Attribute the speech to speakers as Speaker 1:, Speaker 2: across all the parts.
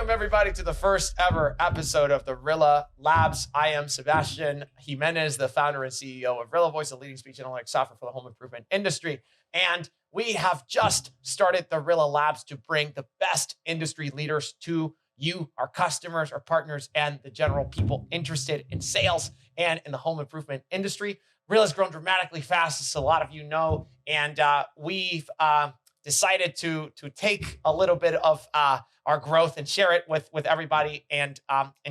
Speaker 1: Welcome, everybody, to the first ever episode of the Rilla Labs. I am Sebastian Jimenez, the founder and CEO of Rilla Voice, a leading speech analytics software for the home improvement industry. And we have just started the Rilla Labs to bring the best industry leaders to you, our customers, our partners, and the general people interested in sales and in the home improvement industry. Rilla's grown dramatically fast, as a lot of you know, and we've decided to take a little bit of our growth and share it with everybody, and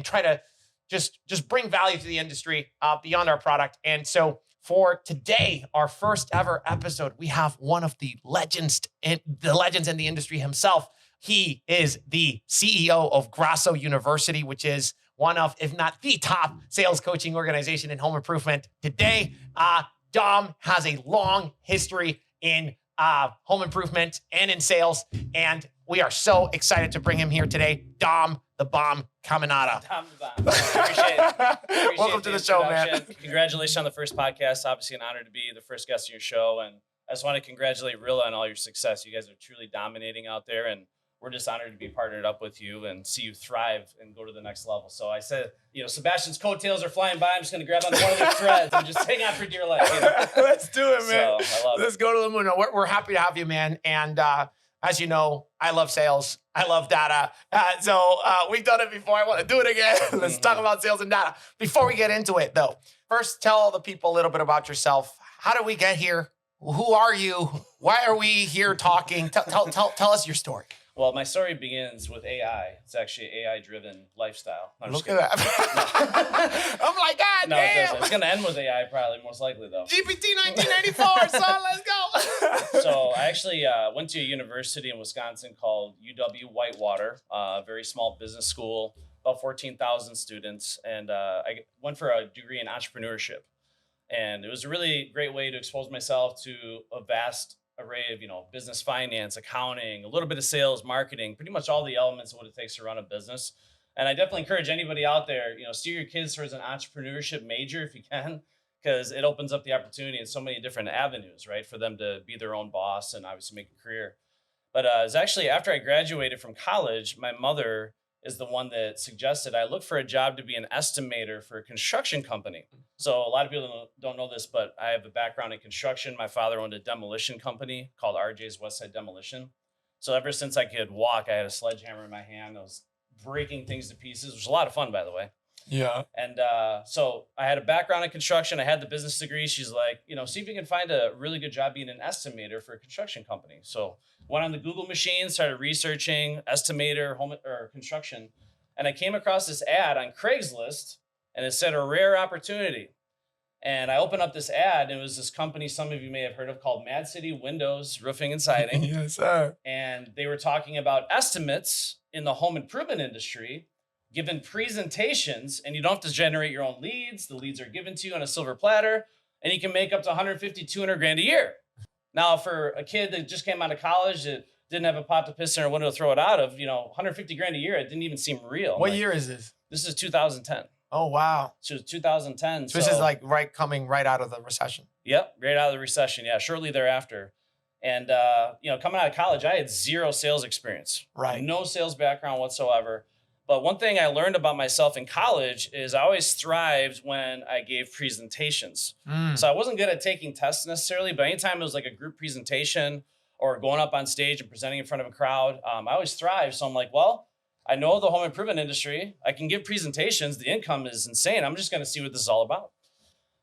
Speaker 1: try to just bring value to the industry beyond our product. And so for today, our first ever episode, we have one of the legends in the industry himself. He is the CEO of Grosso University, which is one of, if not the top sales coaching organization in home improvement today. Dom has a long history in home improvement and in sales, and we are so excited to bring him here today. Dom the Bomb Caminata.
Speaker 2: Dom the Bomb. Appreciate it.
Speaker 1: Welcome to the show, man.
Speaker 2: Congratulations on the first podcast. Obviously an honor to be the first guest on your show, and I just want to congratulate Rilla on all your success. You guys are truly dominating out there, and we're just honored to be partnered up with you and see you thrive and go to the next level. So I said, Sebastian's coattails are flying by. I'm just going to grab onto one of the threads and just hang on for dear life.
Speaker 1: Let's do it, man.
Speaker 2: So, I love
Speaker 1: Let's go to the moon. We're happy to have you, man. And as you know, I love sales. I love data. So we've done it before. I want to do it again. Let's talk about sales and data. Before we get into it, though, first tell the people a little bit about yourself. How did we get here? Who are you? Why are we here talking? Tell us your story.
Speaker 2: Well, my story begins with AI. It's actually an AI-driven lifestyle.
Speaker 1: Look at that. I'm like, God
Speaker 2: no,
Speaker 1: damn.
Speaker 2: It doesn't. It's going to end with AI probably, most likely, though.
Speaker 1: GPT 1994, son, let's go.
Speaker 2: So I actually went to a university in Wisconsin called UW Whitewater, a very small business school, about 14,000 students. And I went for a degree in entrepreneurship. And it was a really great way to expose myself to a vast array of, business finance, accounting, a little bit of sales, marketing, pretty much all the elements of what it takes to run a business. And I definitely encourage anybody out there, steer your kids towards an entrepreneurship major if you can, because it opens up the opportunity in so many different avenues, right, for them to be their own boss and obviously make a career. But it was actually after I graduated from college, my mother is the one that suggested I look for a job to be an estimator for a construction company. So a lot of people don't know this, but I have a background in construction. My father owned a demolition company called RJ's Westside Demolition. So ever since I could walk, I had a sledgehammer in my hand. I was breaking things to pieces, which was a lot of fun, by the way.
Speaker 1: Yeah.
Speaker 2: And so I had a background in construction. I had the business degree. She's like, see if you can find a really good job being an estimator for a construction company. So went on the Google machine, started researching estimator, home or construction. And I came across this ad on Craigslist, and it said a rare opportunity. And I opened up this ad, and it was this company some of you may have heard of called Mad City Windows, Roofing and Siding.
Speaker 1: Yes, sir.
Speaker 2: And they were talking about estimates in the home improvement industry, given presentations, and you don't have to generate your own leads. The leads are given to you on a silver platter, and you can make up to 150, 200 grand a year. Now, for a kid that just came out of college that didn't have a pot to piss in or a window to throw it out of, 150 grand a year, it didn't even seem real.
Speaker 1: What year is this?
Speaker 2: This is 2010.
Speaker 1: Oh, wow.
Speaker 2: So 2010.
Speaker 1: So this is like coming right out of the recession.
Speaker 2: Yep, right out of the recession. Yeah, shortly thereafter. And, coming out of college, I had zero sales experience.
Speaker 1: Right.
Speaker 2: No sales background whatsoever. But one thing I learned about myself in college is I always thrived when I gave presentations. So I wasn't good at taking tests necessarily, but anytime it was like a group presentation or going up on stage and presenting in front of a crowd, I always thrived. So I'm like, well, I know the home improvement industry. I can give presentations. The income is insane. I'm just going to see what this is all about.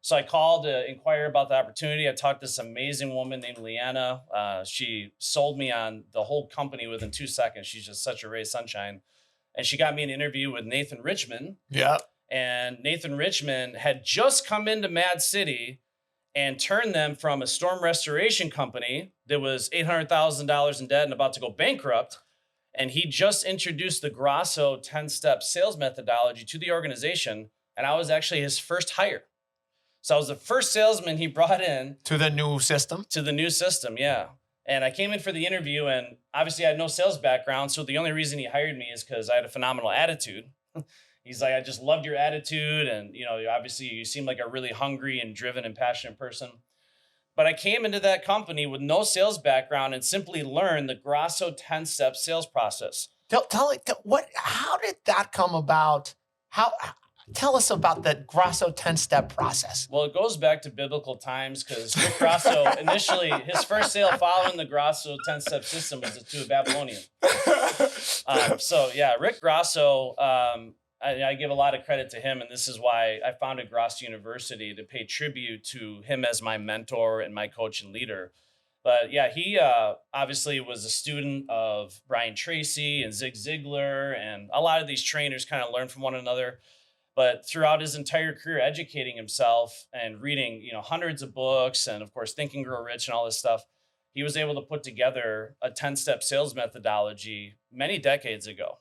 Speaker 2: So I called to inquire about the opportunity. I talked to this amazing woman named Leanna. She sold me on the whole company within 2 seconds. She's just such a ray of sunshine. And she got me an interview with Nathan Richmond.
Speaker 1: Yeah.
Speaker 2: And Nathan Richmond had just come into Mad City and turned them from a storm restoration company that was $800,000 in debt and about to go bankrupt. And he just introduced the Grosso 10-step sales methodology to the organization. And I was actually his first hire. So I was the first salesman he brought in.
Speaker 1: To the new system?
Speaker 2: To the new system, yeah. And I came in for the interview, and obviously I had no sales background. So the only reason he hired me is because I had a phenomenal attitude. He's like, I just loved your attitude. And, obviously you seem like a really hungry and driven and passionate person. But I came into that company with no sales background and simply learned the Grosso 10-step sales process.
Speaker 1: How did that come about? Tell us about the Grosso 10-step process.
Speaker 2: Well, it goes back to biblical times because Rick Grosso, initially, his first sale following the Grosso 10-step system was to a Babylonian. Rick Grosso, I give a lot of credit to him, and this is why I founded Grosso University, to pay tribute to him as my mentor and my coach and leader. But yeah, he obviously was a student of Brian Tracy and Zig Ziglar, and a lot of these trainers kind of learn from one another. But throughout his entire career, educating himself and reading, hundreds of books, and of course, Think and Grow Rich and all this stuff, he was able to put together a 10-step sales methodology many decades ago.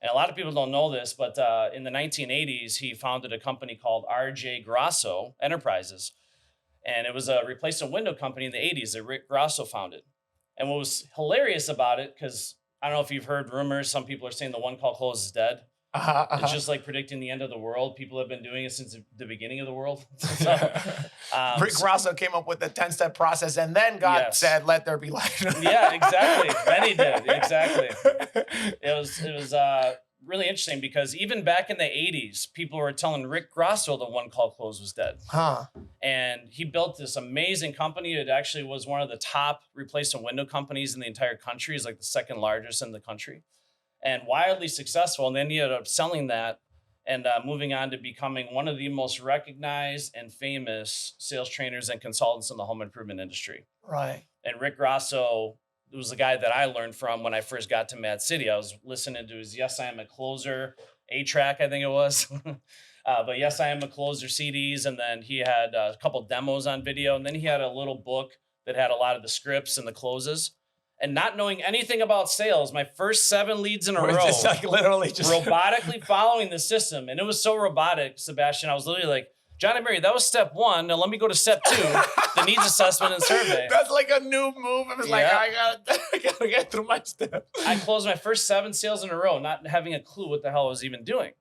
Speaker 2: And a lot of people don't know this, but in the 1980s, he founded a company called R.J. Grosso Enterprises. And it was a replacement window company in the 80s that Rick Grosso founded. And what was hilarious about it, because I don't know if you've heard rumors, some people are saying the one call close is dead. It's just like predicting the end of the world. People have been doing it since the beginning of the world.
Speaker 1: Rick Grosso came up with the 10-step process, and then God said, "Let there be light."
Speaker 2: Yeah, exactly. Then he did. Exactly. It was really interesting because even back in the 80s, people were telling Rick Grosso the one call close was dead. And he built this amazing company. It actually was one of the top replacement window companies in the entire country. It's like the second largest in the country. And wildly successful. And then he ended up selling that and moving on to becoming one of the most recognized and famous sales trainers and consultants in the home improvement industry.
Speaker 1: Right.
Speaker 2: And Rick Grosso was the guy that I learned from when I first got to Mad City. I was listening to his Yes, I Am a Closer A-track, I think it was. But Yes, I Am a Closer CDs. And then he had a couple demos on video. And then he had a little book that had a lot of the scripts and the closes. And not knowing anything about sales, my first 7 leads in a row,
Speaker 1: like literally just
Speaker 2: robotically following the system. And it was so robotic, Sebastian. I was literally like, Johnny Mary, that was step 1. Now let me go to step 2, the needs assessment and survey.
Speaker 1: That's like a new move. I was like, I gotta get through my steps.
Speaker 2: I closed my first 7 sales in a row, not having a clue what the hell I was even doing.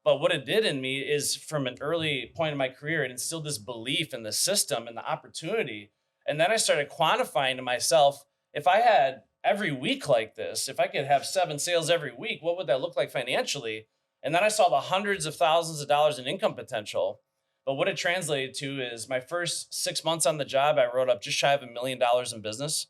Speaker 2: But what it did in me is, from an early point in my career, it instilled this belief in the system and the opportunity. And then I started quantifying to myself, if I had every week like this, if I could have 7 sales every week, what would that look like financially? And then I saw the hundreds of thousands of dollars in income potential. But what it translated to is my first 6 months on the job, I wrote up just shy of $1 million in business,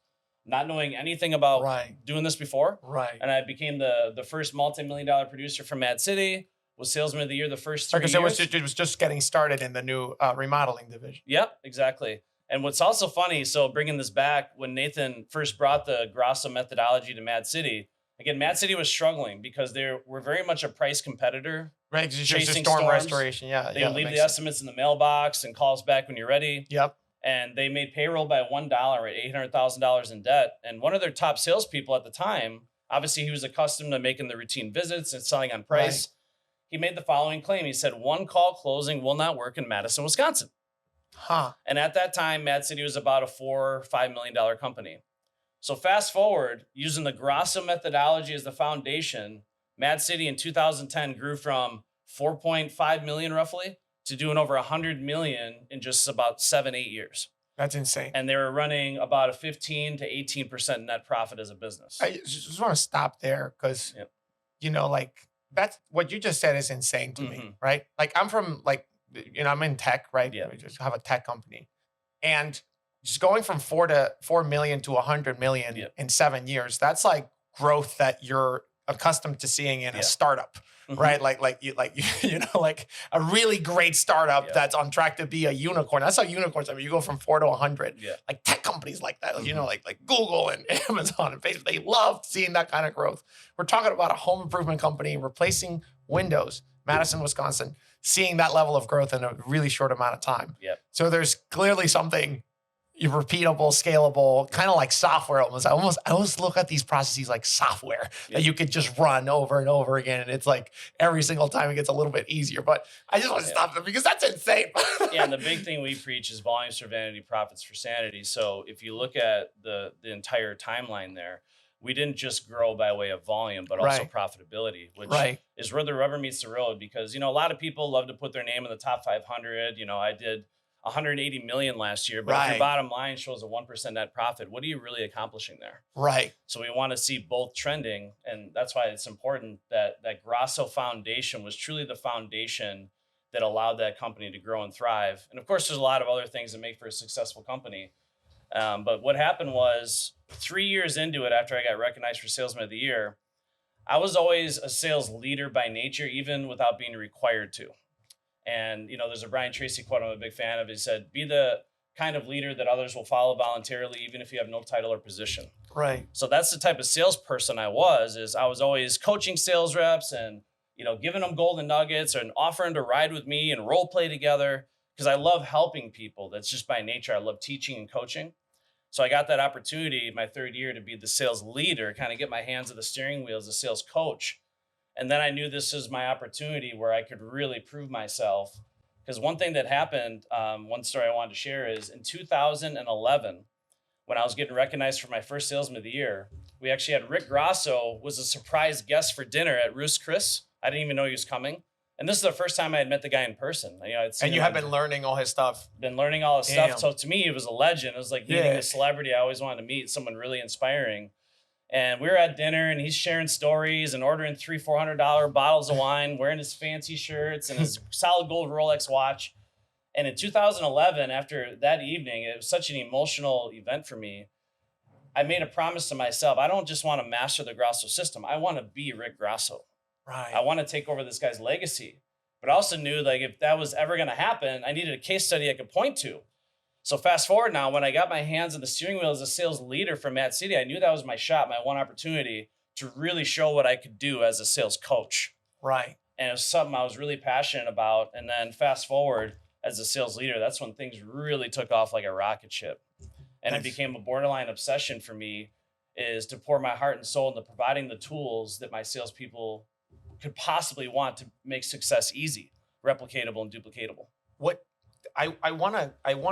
Speaker 2: not knowing anything about doing this before.
Speaker 1: Right.
Speaker 2: And I became the first multi-million-dollar producer from Mad City, was Salesman of the Year the first 3 years.
Speaker 1: It was just getting started in the new remodeling division.
Speaker 2: Yep, exactly. And what's also funny, so bringing this back, when Nathan first brought the Grosso methodology to Mad City, again, Mad City was struggling because they were very much a price competitor.
Speaker 1: Right,
Speaker 2: chasing
Speaker 1: storm
Speaker 2: storms.
Speaker 1: restoration. Yeah,
Speaker 2: they would leave the estimates in the mailbox and call us back when you're ready.
Speaker 1: Yep.
Speaker 2: And they made payroll by $1 at $800,000 in debt. And one of their top salespeople at the time, obviously he was accustomed to making the routine visits and selling on price. Right. He made the following claim. He said, "One call closing will not work in Madison, Wisconsin." And at that time, Mad City was about a $4 or $5 million company. So fast forward, using the Grosso methodology as the foundation, Mad City in 2010 grew from 4.5 million roughly to doing over 100 million in just about 7-8 years.
Speaker 1: That's insane.
Speaker 2: And they were running about a 15 to 18% net profit as a business.
Speaker 1: I just want to stop there because, that's what you just said is insane to me, right? Like I'm from I'm in tech, right?
Speaker 2: Yeah.
Speaker 1: We just have a tech company. And just going from 4 million to 100 million in 7 years, that's like growth that you're accustomed to seeing in a startup, right? Like a really great startup that's on track to be a unicorn. That's how unicorns, you go from 4 to 100.
Speaker 2: Yeah.
Speaker 1: Like tech companies like that, like Google and Amazon and Facebook, they love seeing that kind of growth. We're talking about a home improvement company replacing windows, Madison, Wisconsin, seeing that level of growth in a really short amount of time.
Speaker 2: Yep.
Speaker 1: So there's clearly something repeatable, scalable, kind of like software almost. I always look at these processes like software that you could just run over and over again. And it's like every single time it gets a little bit easier. But I just want to stop them because that's insane.
Speaker 2: And the big thing we preach is volumes for vanity, profits for sanity. So if you look at the entire timeline there, we didn't just grow by way of volume, but also profitability, which is where the rubber meets the road. Because, a lot of people love to put their name in the top 500. I did 180 million last year, but if your bottom line shows a 1% net profit, what are you really accomplishing there?
Speaker 1: Right.
Speaker 2: So we want to see both trending. And that's why it's important that that Grosso foundation was truly the foundation that allowed that company to grow and thrive. And of course, there's a lot of other things that make for a successful company. But what happened was 3 years into it, after I got recognized for Salesman of the Year, I was always a sales leader by nature, even without being required to. And, there's a Brian Tracy quote I'm a big fan of. He said, be the kind of leader that others will follow voluntarily, even if you have no title or position.
Speaker 1: Right.
Speaker 2: So that's the type of salesperson I was always coaching sales reps and, giving them golden nuggets and offering to ride with me and role play together because I love helping people. That's just by nature. I love teaching and coaching. So I got that opportunity my third year to be the sales leader, kind of get my hands at the steering wheel as a sales coach. And then I knew this was my opportunity where I could really prove myself. Because one thing that happened, one story I wanted to share is in 2011, when I was getting recognized for my first Salesman of the Year, we actually had Rick Grosso was a surprise guest for dinner at Ruth's Chris. I didn't even know he was coming. And this is the first time I had met the guy in person.
Speaker 1: And you have been learning all his stuff.
Speaker 2: Been learning all his stuff. So to me, it was a legend. It was like meeting a celebrity I always wanted to meet, someone really inspiring. And we were at dinner and he's sharing stories and ordering $300-400 bottles of wine, wearing his fancy shirts and his solid gold Rolex watch. And in 2011, after that evening, it was such an emotional event for me. I made a promise to myself. I don't just want to master the Grosso system. I want to be Rick Grosso.
Speaker 1: Right.
Speaker 2: I want to take over this guy's legacy. But I also knew like if that was ever going to happen, I needed a case study I could point to. So fast forward now, when I got my hands on the steering wheel as a sales leader for Mad City, I knew that was my shot, my one opportunity to really show what I could do as a sales coach.
Speaker 1: Right.
Speaker 2: And it was something I was really passionate about. And then fast forward as a sales leader, that's when things really took off like a rocket ship. And it became a borderline obsession for me is to pour my heart and soul into providing the tools that my salespeople could possibly want to make success easy, replicatable, and duplicatable.
Speaker 1: What I want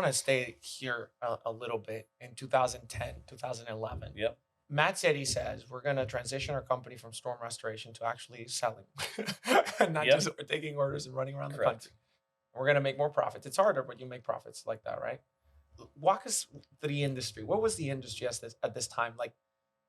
Speaker 1: to stay here a little bit in 2010, 2011.
Speaker 2: Yep.
Speaker 1: Matt City says we're going to transition our company from storm restoration to actually selling, not just taking orders and running around the country. We're going to make more profits. It's harder, but you make profits like that, right? Walk us through the industry. What was the industry at this time? Like,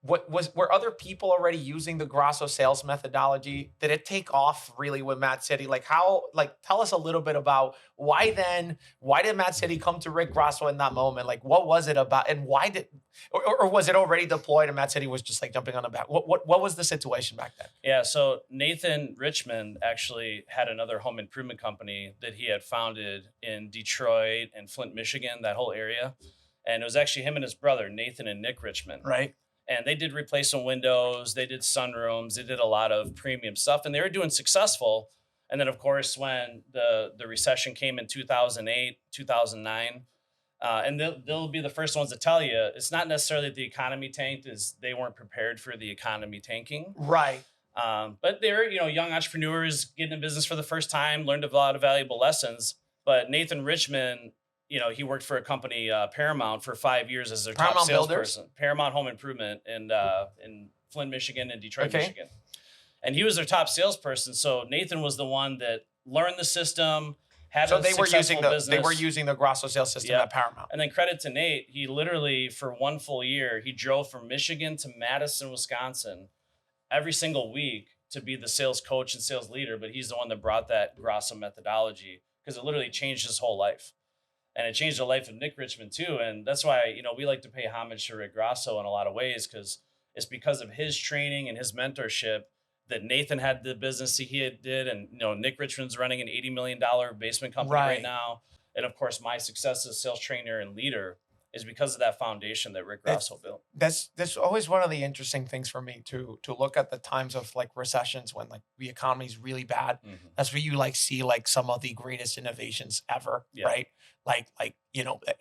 Speaker 1: were other people already using the Grosso sales methodology? Did it take off really with Mad City? Tell us a little bit about why did Mad City come to Rick Grosso in that moment? Like, what was it about, and why or was it already deployed and Mad City was just like jumping on the back? What was the situation back then?
Speaker 2: Yeah, so Nathan Richmond actually had another home improvement company that he had founded in Detroit and Flint, Michigan, that whole area. And it was actually him and his brother, Nathan and Nick Richmond.
Speaker 1: Right.
Speaker 2: And they did replacement windows, they did sunrooms, they did a lot of premium stuff, and they were doing successful. And then, of course, when the recession came in 2008, 2009, and they'll be the first ones to tell you, it's not necessarily that the economy tanked, is they weren't prepared for the economy tanking.
Speaker 1: Right.
Speaker 2: But they're, young entrepreneurs getting in business for the first time, learned a lot of valuable lessons. But Nathan Richmond, he worked for a company, Paramount, for 5 years as their top salesperson. Paramount Home Improvement in Flint, Michigan, and Detroit, Michigan. And he was their top salesperson. So Nathan was the one that learned the system, had a successful business.
Speaker 1: They were using the Grosso sales system at Paramount.
Speaker 2: And then credit to Nate, he literally, for one full year, he drove from Michigan to Madison, Wisconsin every single week to be the sales coach and sales leader. But he's the one that brought that Grosso methodology because it literally changed his whole life. And it changed the life of Nick Richmond too. And that's why, we like to pay homage to Rick Grosso in a lot of ways, because it's because of his training and his mentorship that Nathan had the business he did. And, Nick Richmond's running an $80 million basement company right now. And of course, my success as sales trainer and leader is because of that foundation that Rick Grosso built.
Speaker 1: That's always one of the interesting things for me to look at the times of like recessions when like the economy is really bad. Mm-hmm. That's where you like see like some of the greatest innovations ever, right? Like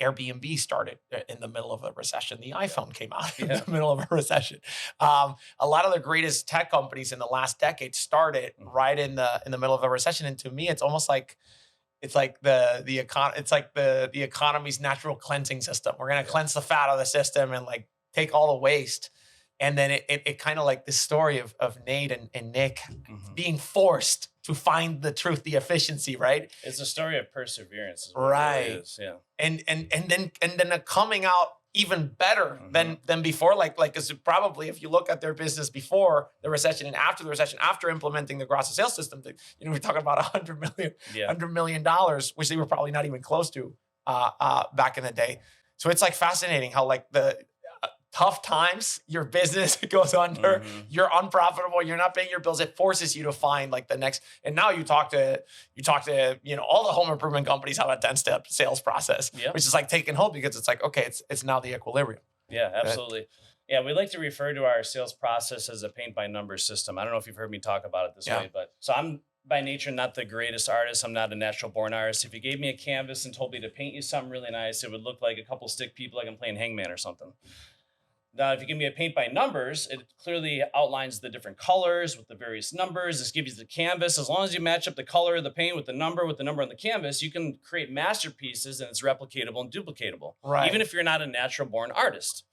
Speaker 1: Airbnb started in the middle of a recession. The iPhone came out in the middle of a recession. A lot of the greatest tech companies in the last decade started right in the middle of a recession. And to me, it's almost like the economy's natural cleansing system. We're gonna cleanse the fat of the system and like take all the waste And then it kind of like this story of Nate and Nick being forced to find the truth, the efficiency, right?
Speaker 2: It's a story of perseverance. Is what
Speaker 1: Right.
Speaker 2: It really is. Yeah.
Speaker 1: And then coming out even better than before. Like, because probably if you look at their business before the recession and after the recession, after implementing the Grosso sales system, we're talking about $100 million, which they were probably not even close to back in the day. So it's like fascinating how like the tough times, your business goes under, you're unprofitable, you're not paying your bills. It forces you to find like the next. And now you talk to all the home improvement companies have a 10-step sales process, which is like taking hold because it's like, okay, it's now the equilibrium.
Speaker 2: Yeah, absolutely. Yeah, we like to refer to our sales process as a paint by numbers system. I don't know if you've heard me talk about it this way, but so I'm by nature not the greatest artist. I'm not a natural born artist. If you gave me a canvas and told me to paint you something really nice, it would look like a couple stick people like I'm playing hangman or something. Now, if you give me a paint by numbers, it clearly outlines the different colors with the various numbers. This gives you the canvas. As long as you match up the color of the paint with the number on the canvas, you can create masterpieces and it's replicatable and duplicatable, even if you're not a natural born artist.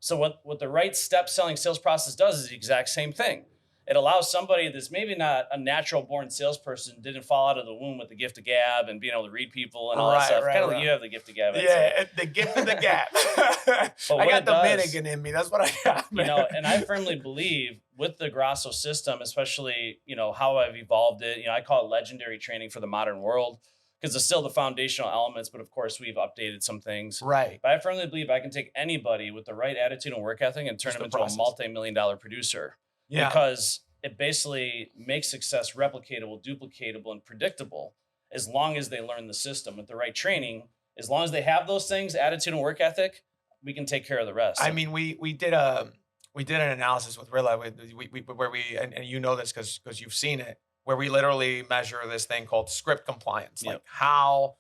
Speaker 2: So what the right step selling sales process does is the exact same thing. It allows somebody that's maybe not a natural born salesperson, didn't fall out of the womb with the gift of gab and being able to read people and all that stuff. Kind of like you have the gift of gab.
Speaker 1: The gift of the gab. I got the Dominican in me. That's what I got.
Speaker 2: And I firmly believe with the Grosso system, especially, how I've evolved it, I call it legendary training for the modern world because it's still the foundational elements, but of course we've updated some things.
Speaker 1: Right.
Speaker 2: But I firmly believe I can take anybody with the right attitude and work ethic and turn them into a multi-million-dollar producer. Yeah. Because it basically makes success replicatable, duplicatable, and predictable as long as they learn the system with the right training. As long as they have those things, attitude and work ethic, we can take care of the rest.
Speaker 1: I mean, we did an analysis with Rilla where we and you know this because you've seen it, where we literally measure this thing called script compliance, like how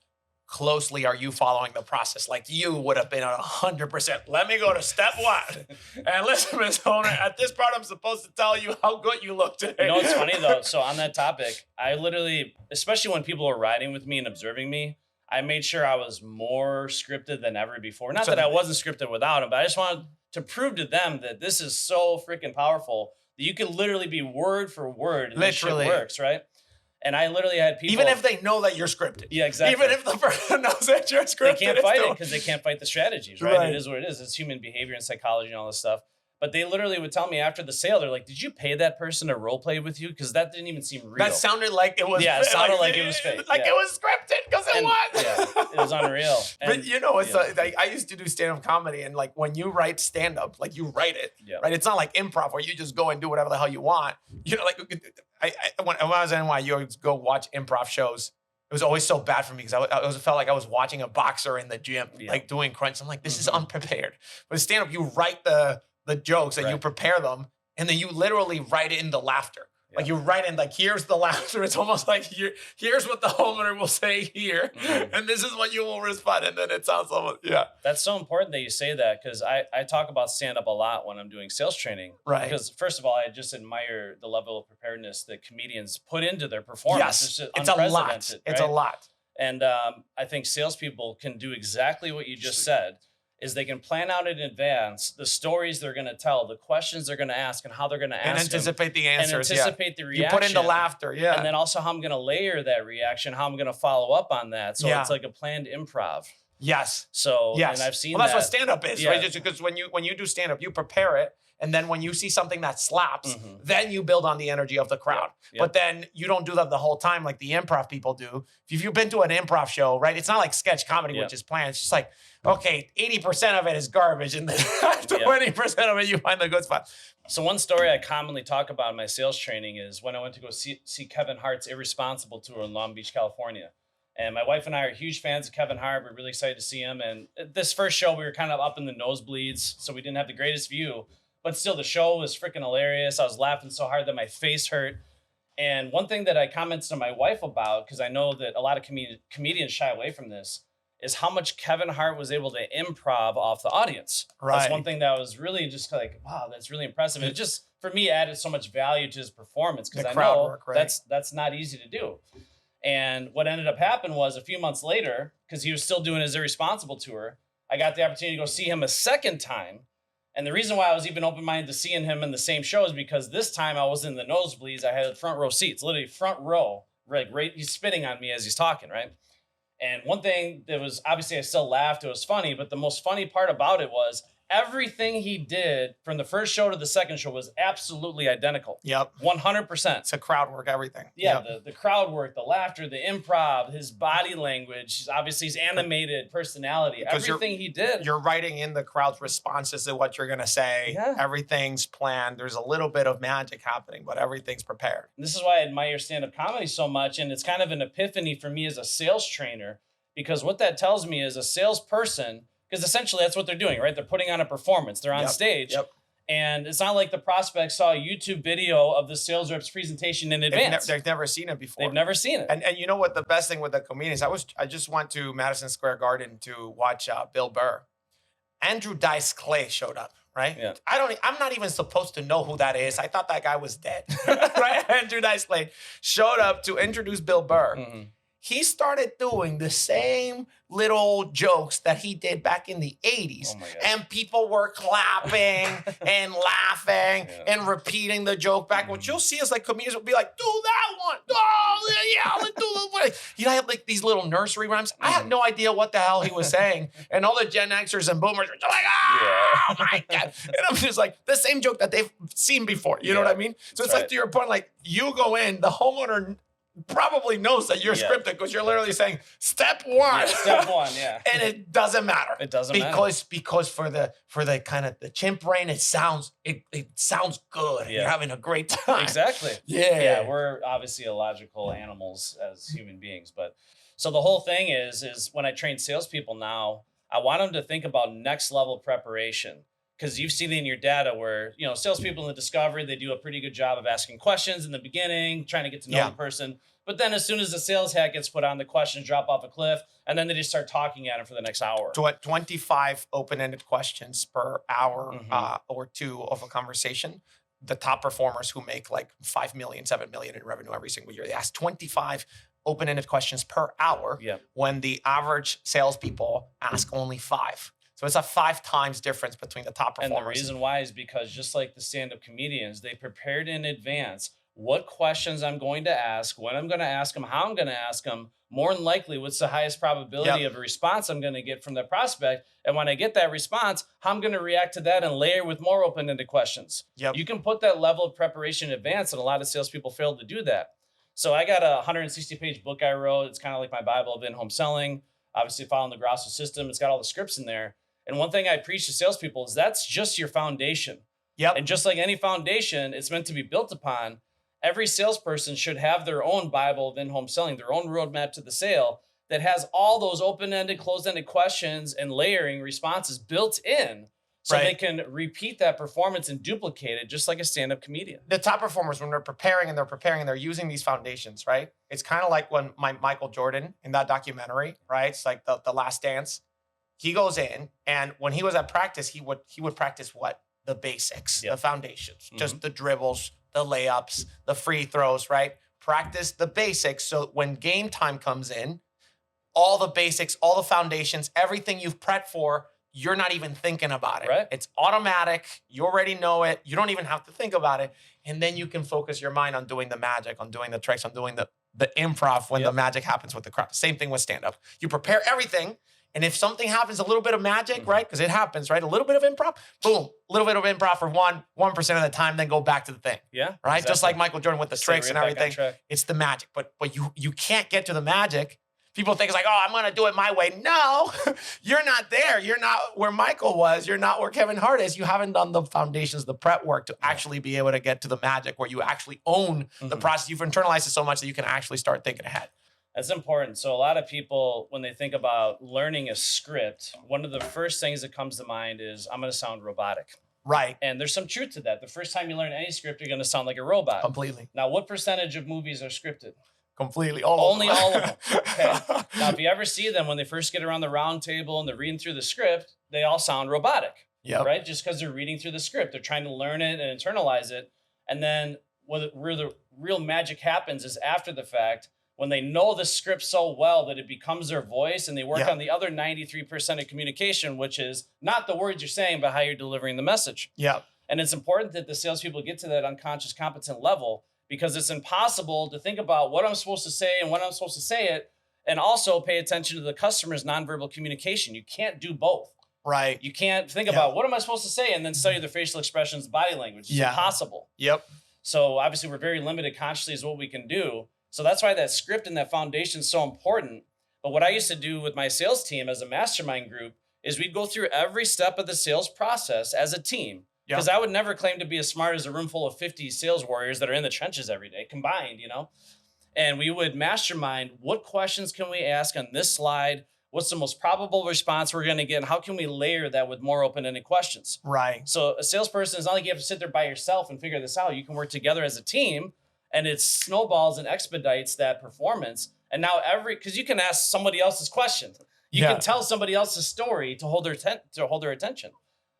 Speaker 1: closely are you following the process? Like you would have been at 100%. Let me go to step 1. And listen, Ms. Owner, at this part, I'm supposed to tell you how good you look today.
Speaker 2: You know what's funny though? So on that topic, I literally, especially when people are riding with me and observing me, I made sure I was more scripted than ever before. Not that I wasn't scripted without them, but I just wanted to prove to them that this is so freaking powerful that you can literally be word for word and this shit works, right? And I literally had people...
Speaker 1: Even if they know that you're scripted.
Speaker 2: Yeah, exactly.
Speaker 1: Even if the person knows that you're scripted.
Speaker 2: They can't fight it because they can't fight the strategies, right? It is what it is. It's human behavior and psychology and all this stuff. But they literally would tell me after the sale, they're like, did you pay that person to role play with you? Because that didn't even seem real.
Speaker 1: That sounded like it was...
Speaker 2: Yeah, it sounded like it was fake.
Speaker 1: Like it was scripted because it was.
Speaker 2: Yeah, it was unreal.
Speaker 1: And, but it's like, I used to do stand-up comedy, and like when you write stand-up, like you write it, right? It's not like improv where you just go and do whatever the hell you want. Like when I was in NYU, I would go watch improv shows. It was always so bad for me because I felt like I was watching a boxer in the gym, like doing crunch. I'm like, this is unprepared. But stand-up, you write the jokes and you prepare them, and then you literally write in the laughter. Like you write in like, here's the laughter. It's almost like here's what the homeowner will say here, and this is what you will respond. And then it sounds almost,
Speaker 2: That's so important that you say that because I talk about stand-up a lot when I'm doing sales training.
Speaker 1: Right.
Speaker 2: Because first of all, I just admire the level of preparedness that comedians put into their performance.
Speaker 1: Yes,
Speaker 2: it's a lot.
Speaker 1: It's a lot.
Speaker 2: And I think salespeople can do exactly what you just said. Is they can plan out in advance the stories they're going to tell, the questions they're going to ask, and how they're going to ask
Speaker 1: and anticipate the answers,
Speaker 2: and anticipate the reaction.
Speaker 1: You put in the laughter,
Speaker 2: and then also how I'm going to layer that reaction, how I'm going to follow up on that. So it's like a planned improv.
Speaker 1: Yes.
Speaker 2: So and I've seen
Speaker 1: that's what stand-up is, right? Just because when you do stand-up, you prepare it. And then when you see something that slaps, then you build on the energy of the crowd. But then you don't do that the whole time like the improv people do. If you've been to an improv show, right, it's not like sketch comedy, which is planned. It's just like, okay, 80% of it is garbage, and then 20% of it you find the good spot.
Speaker 2: So one story I commonly talk about in my sales training is when I went to go see Kevin Hart's Irresponsible tour in Long Beach, California. And my wife and I are huge fans of Kevin Hart. We're really excited to see him. And this first show, we were kind of up in the nosebleeds, so we didn't have the greatest view. But still, the show was freaking hilarious. I was laughing so hard that my face hurt. And one thing that I commented to my wife about, because I know that a lot of comedians shy away from this, is how much Kevin Hart was able to improv off the audience. Right. That's one thing that was really just like, wow, that's really impressive. It just, for me, added so much value to his performance because I know work, that's not easy to do. And what ended up happening was a few months later, because he was still doing his Irresponsible tour, I got the opportunity to go see him a second time. And the reason why I was even open-minded to seeing him in the same show is because this time I was in the nosebleeds. I had front row seats, literally front row. Right, he's spitting on me as he's talking, right? And one thing that was, obviously I still laughed, it was funny, but the most funny part about it was everything he did from the first show to the second show was absolutely identical.
Speaker 1: Yep.
Speaker 2: 100%.
Speaker 1: It's a crowd work, everything.
Speaker 2: Yeah,
Speaker 1: Yep.
Speaker 2: the crowd work, the laughter, the improv, his body language, obviously his animated personality,
Speaker 1: Because
Speaker 2: everything he did.
Speaker 1: You're writing in the crowd's responses to what you're going to say.
Speaker 2: Yeah.
Speaker 1: Everything's planned. There's a little bit of magic happening, but everything's prepared.
Speaker 2: This is why I admire stand-up comedy so much, and it's kind of an epiphany for me as a sales trainer, because what that tells me is a salesperson, because essentially that's what they're doing, right? They're putting on a performance. They're on stage.
Speaker 1: Yep.
Speaker 2: And it's not like the prospect saw a YouTube video of the sales rep's presentation in advance.
Speaker 1: They've never seen it before.
Speaker 2: They've never seen it.
Speaker 1: And you know what the best thing with the comedians? I just went to Madison Square Garden to watch Bill Burr. Andrew Dice Clay showed up, right?
Speaker 2: Yeah.
Speaker 1: I'm not even supposed to know who that is. I thought that guy was dead, right? Andrew Dice Clay showed up to introduce Bill Burr.
Speaker 2: Mm-hmm.
Speaker 1: He started doing the same little jokes that he did back in the 80s.
Speaker 2: Oh my God.
Speaker 1: And people were clapping and laughing and repeating the joke back. What you'll see is like comedians will be like, do that one. Oh, yeah, let's do the one. You know, I have like these little nursery rhymes. I have no idea what the hell he was saying. And all the Gen Xers and boomers were just like, oh my God. And I'm just like, the same joke that they've seen before. You know what I mean? So it's like, to your point, like you go in, the homeowner probably knows that you're scripted because you're literally saying step one.
Speaker 2: Yeah, step one, yeah.
Speaker 1: And it doesn't matter.
Speaker 2: It doesn't matter.
Speaker 1: Because for the kind of the chimp brain, it sounds good.
Speaker 2: Yeah.
Speaker 1: You're having a great time.
Speaker 2: Exactly.
Speaker 1: Yeah.
Speaker 2: We're obviously illogical animals as human beings. But so the whole thing is when I train salespeople now, I want them to think about next level preparation. Because you've seen it in your data where, you know, salespeople in the discovery, they do a pretty good job of asking questions in the beginning, trying to get to know the person. But then as soon as the sales hat gets put on, the questions drop off a cliff, and then they just start talking at him for the next hour.
Speaker 1: 25 open-ended questions per hour or two of a conversation. The top performers who make like 5 million, 7 million in revenue every single year, they ask 25 open-ended questions per hour when the average salespeople ask only 5. So it's a 5 times difference between the top performers.
Speaker 2: And the reason why is because just like the stand-up comedians, they prepared in advance what questions I'm going to ask, when I'm going to ask them, how I'm going to ask them, more than likely what's the highest probability of a response I'm going to get from the prospect. And when I get that response, how I'm going to react to that and layer with more open-ended questions. You can put that level of preparation in advance, and a lot of salespeople fail to do that. So I got a 160-page book I wrote. It's kind of like my Bible of in-home selling, obviously following the Grosso system. It's got all the scripts in there. And one thing I preach to salespeople is that's just your foundation. And just like any foundation, it's meant to be built upon. Every salesperson should have their own Bible of in-home selling, their own roadmap to the sale that has all those open-ended, closed-ended questions and layering responses built in so they can repeat that performance and duplicate it just like a stand-up comedian.
Speaker 1: The top performers, when they're preparing and they're using these foundations, right? It's kind of like when Michael Jordan in that documentary, right? It's like the Last Dance. He goes in, and when he was at practice, he would practice what? The basics, the foundations, just the dribbles, the layups, the free throws, right? Practice the basics so when game time comes in, all the basics, all the foundations, everything you've prepped for, you're not even thinking about it. It's automatic. You already know it. You don't even have to think about it. And then you can focus your mind on doing the magic, on doing the tricks, on doing the improv when the magic happens with the crowd. Same thing with stand-up. You prepare everything. And if something happens, a little bit of magic, right? Because it happens, right? A little bit of improv, boom, a little bit of improv for 1% of the time, then go back to the thing. Right? Exactly. Just like Michael Jordan with the tricks and everything. It's the magic. But you can't get to the magic. People think it's like, oh, I'm going to do it my way. No, you're not there. You're not where Michael was. You're not where Kevin Hart is. You haven't done the foundations, the prep work to actually be able to get to the magic where you actually own the process. You've internalized it so much that you can actually start thinking ahead.
Speaker 2: That's important. So a lot of people, when they think about learning a script, one of the first things that comes to mind is I'm going to sound robotic. And there's some truth to that. The first time you learn any script, you're going to sound like a robot.
Speaker 1: Completely.
Speaker 2: Now, what percentage of movies are scripted?
Speaker 1: Completely.
Speaker 2: Only all of them. Okay. Now, if you ever see them when they first get around the round table and they're reading through the script, they all sound robotic. Right? Just because they're reading through the script. They're trying to learn it and internalize it. And then where the real magic happens is after the fact, when they know the script so well that it becomes their voice, and they work
Speaker 1: Yeah.
Speaker 2: on the other 93% of communication, which is not the words you're saying, but how you're delivering the message.
Speaker 1: Yeah.
Speaker 2: And it's important that the salespeople get to that unconscious competent level, because it's impossible to think about what I'm supposed to say and when I'm supposed to say it, and also pay attention to the customer's nonverbal communication. You can't do both.
Speaker 1: Right.
Speaker 2: You can't think about what am I supposed to say and then study their facial expressions, body language. It's impossible.
Speaker 1: Yep.
Speaker 2: So obviously we're very limited consciously is what we can do. So that's why that script and that foundation is so important. But what I used to do with my sales team as a mastermind group is we'd go through every step of the sales process as a team. Because I would never claim to be as smart as a room full of 50 sales warriors that are in the trenches every day combined, And we would mastermind, what questions can we ask on this slide? What's the most probable response we're going to get? And how can we layer that with more open-ended questions?
Speaker 1: Right.
Speaker 2: So a salesperson is not like you have to sit there by yourself and figure this out. You can work together as a team, and it snowballs and expedites that performance. And now because you can ask somebody else's question. You can tell somebody else's story to hold their attention.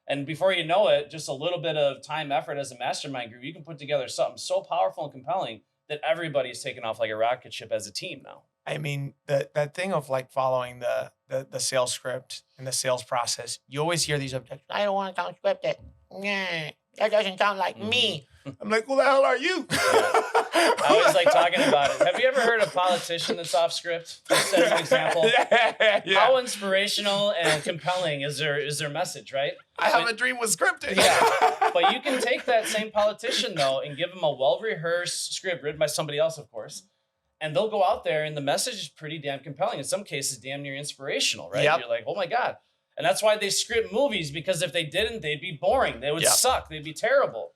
Speaker 2: And before you know it, just a little bit of time, effort as a mastermind group, you can put together something so powerful and compelling that everybody's taking off like a rocket ship as a team now.
Speaker 1: I mean, that thing of like following the sales script and the sales process, you always hear these objections. I don't want to sound scripted. Nah, that doesn't sound like me. I'm like, who the hell are you?
Speaker 2: I always like talking about it. Have you ever heard a politician that's off script? Just as an example. How inspirational and compelling is their message, right?
Speaker 1: I have a dream was scripted.
Speaker 2: But you can take that same politician, though, and give them a well-rehearsed script written by somebody else, of course. And they'll go out there, and the message is pretty damn compelling. In some cases, damn near inspirational, right? You're like, oh, my God. And that's why they script movies, because if they didn't, they'd be boring. They would suck. They'd be terrible.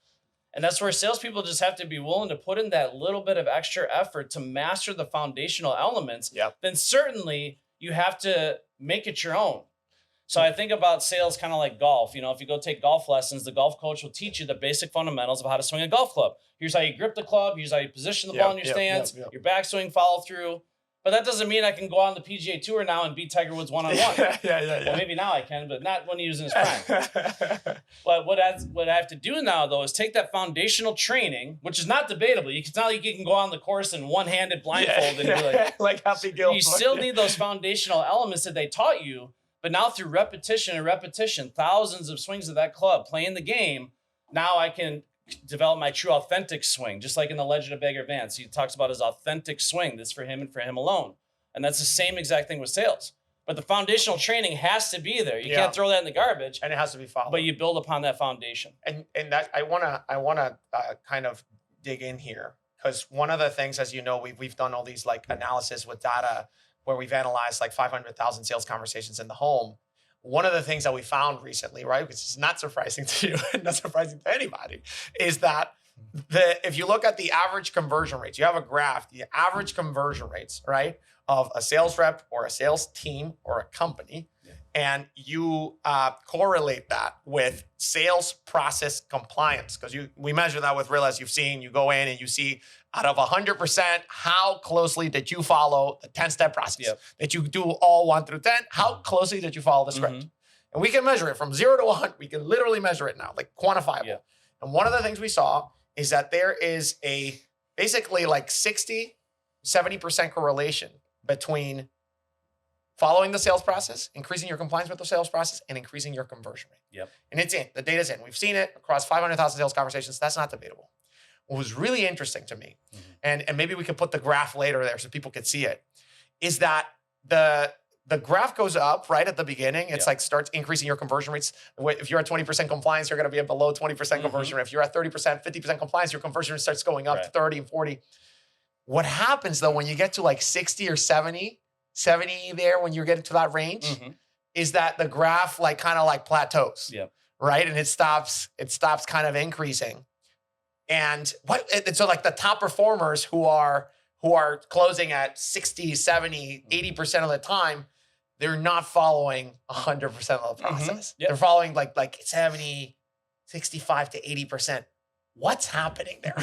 Speaker 2: And that's where salespeople just have to be willing to put in that little bit of extra effort to master the foundational elements. Then certainly you have to make it your own. So I think about sales kind of like golf. If you go take golf lessons, the golf coach will teach you the basic fundamentals of how to swing a golf club. Here's how you grip the club. Here's how you position the ball in your stance, your backswing, follow through. But that doesn't mean I can go on the PGA Tour now and beat Tiger Woods one-on-one. Well, maybe now I can, but not when he was in his prime. But what I have to do now, though, is take that foundational training, which is not debatable. It's not like you can go on the course and one-handed blindfold and be
Speaker 1: like Happy Gilmore.
Speaker 2: You still need those foundational elements that they taught you, but now through repetition and repetition, thousands of swings of that club, playing the game, now I can develop my true authentic swing, just like in The Legend of Bagger Vance. He talks about his authentic swing that's for him and for him alone. And that's the same exact thing with sales. But the foundational training has to be there. You can't throw that in the garbage.
Speaker 1: And it has to be followed.
Speaker 2: But you build upon that foundation.
Speaker 1: And that I wanna kind of dig in here, because one of the things, as you know, we've done all these like analysis with data where we've analyzed like 500,000 sales conversations in the home. One of the things that we found recently, right, which is not surprising to you and not surprising to anybody, is that if you look at the average conversion rates, you have a graph, the average conversion rates, right, of a sales rep or a sales team or a company, and you correlate that with sales process compliance, because we measure that with Rilla, as you've seen. You go in and you see out of 100%, how closely did you follow the 10-step process? Did you do all 1 through 10? How closely did you follow the script? And we can measure it from 0 to 100. We can literally measure it now, like quantifiable. And one of the things we saw is that there is a basically like 60, 70% correlation between following the sales process, increasing your compliance with the sales process, and increasing your conversion rate. And it's in. The data's in. We've seen it across 500,000 sales conversations. That's not debatable. What was really interesting to me, and maybe we could put the graph later there so people could see it, is that the graph goes up right at the beginning. It's like starts increasing your conversion rates. If you're at 20% compliance, you're going to be at below 20% conversion rate. If you're at 30%, 50% compliance, your conversion rate starts going up to 30 and 40. What happens though when you get to like 60 or 70 there, when you're getting to that range, is that the graph like kind of like plateaus, right? And it stops kind of increasing. And so like the top performers who are closing at 60, 70, 80% of the time, they're not following 100% of the process. They're following like 70, 65 to 80%. What's happening there?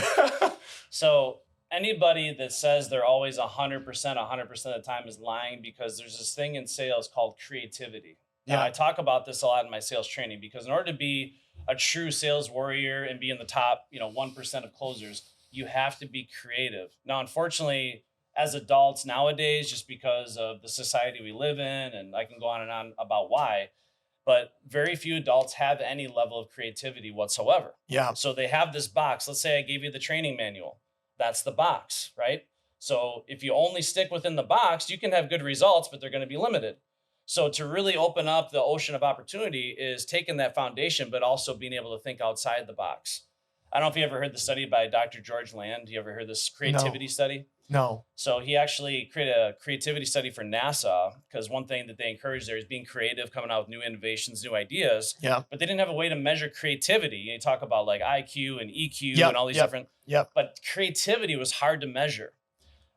Speaker 2: So anybody that says they're always 100% of the time is lying, because there's this thing in sales called creativity. Now, I talk about this a lot in my sales training, because in order to be a true sales warrior and be in the top, 1% of closers, you have to be creative. Now, unfortunately, as adults nowadays, just because of the society we live in, and I can go on and on about why, but very few adults have any level of creativity whatsoever.
Speaker 1: Yeah.
Speaker 2: So they have this box. Let's say I gave you the training manual. That's the box, right? So if you only stick within the box, you can have good results, but they're going to be limited. So to really open up the ocean of opportunity is taking that foundation, but also being able to think outside the box. I don't know if you ever heard the study by Dr. George Land. You ever heard this creativity study?
Speaker 1: No.
Speaker 2: So he actually created a creativity study for NASA, because one thing that they encourage there is being creative, coming out with new innovations, new ideas.
Speaker 1: Yeah.
Speaker 2: But they didn't have a way to measure creativity. You talk about like IQ and EQ and all these different.
Speaker 1: Yep.
Speaker 2: But creativity was hard to measure.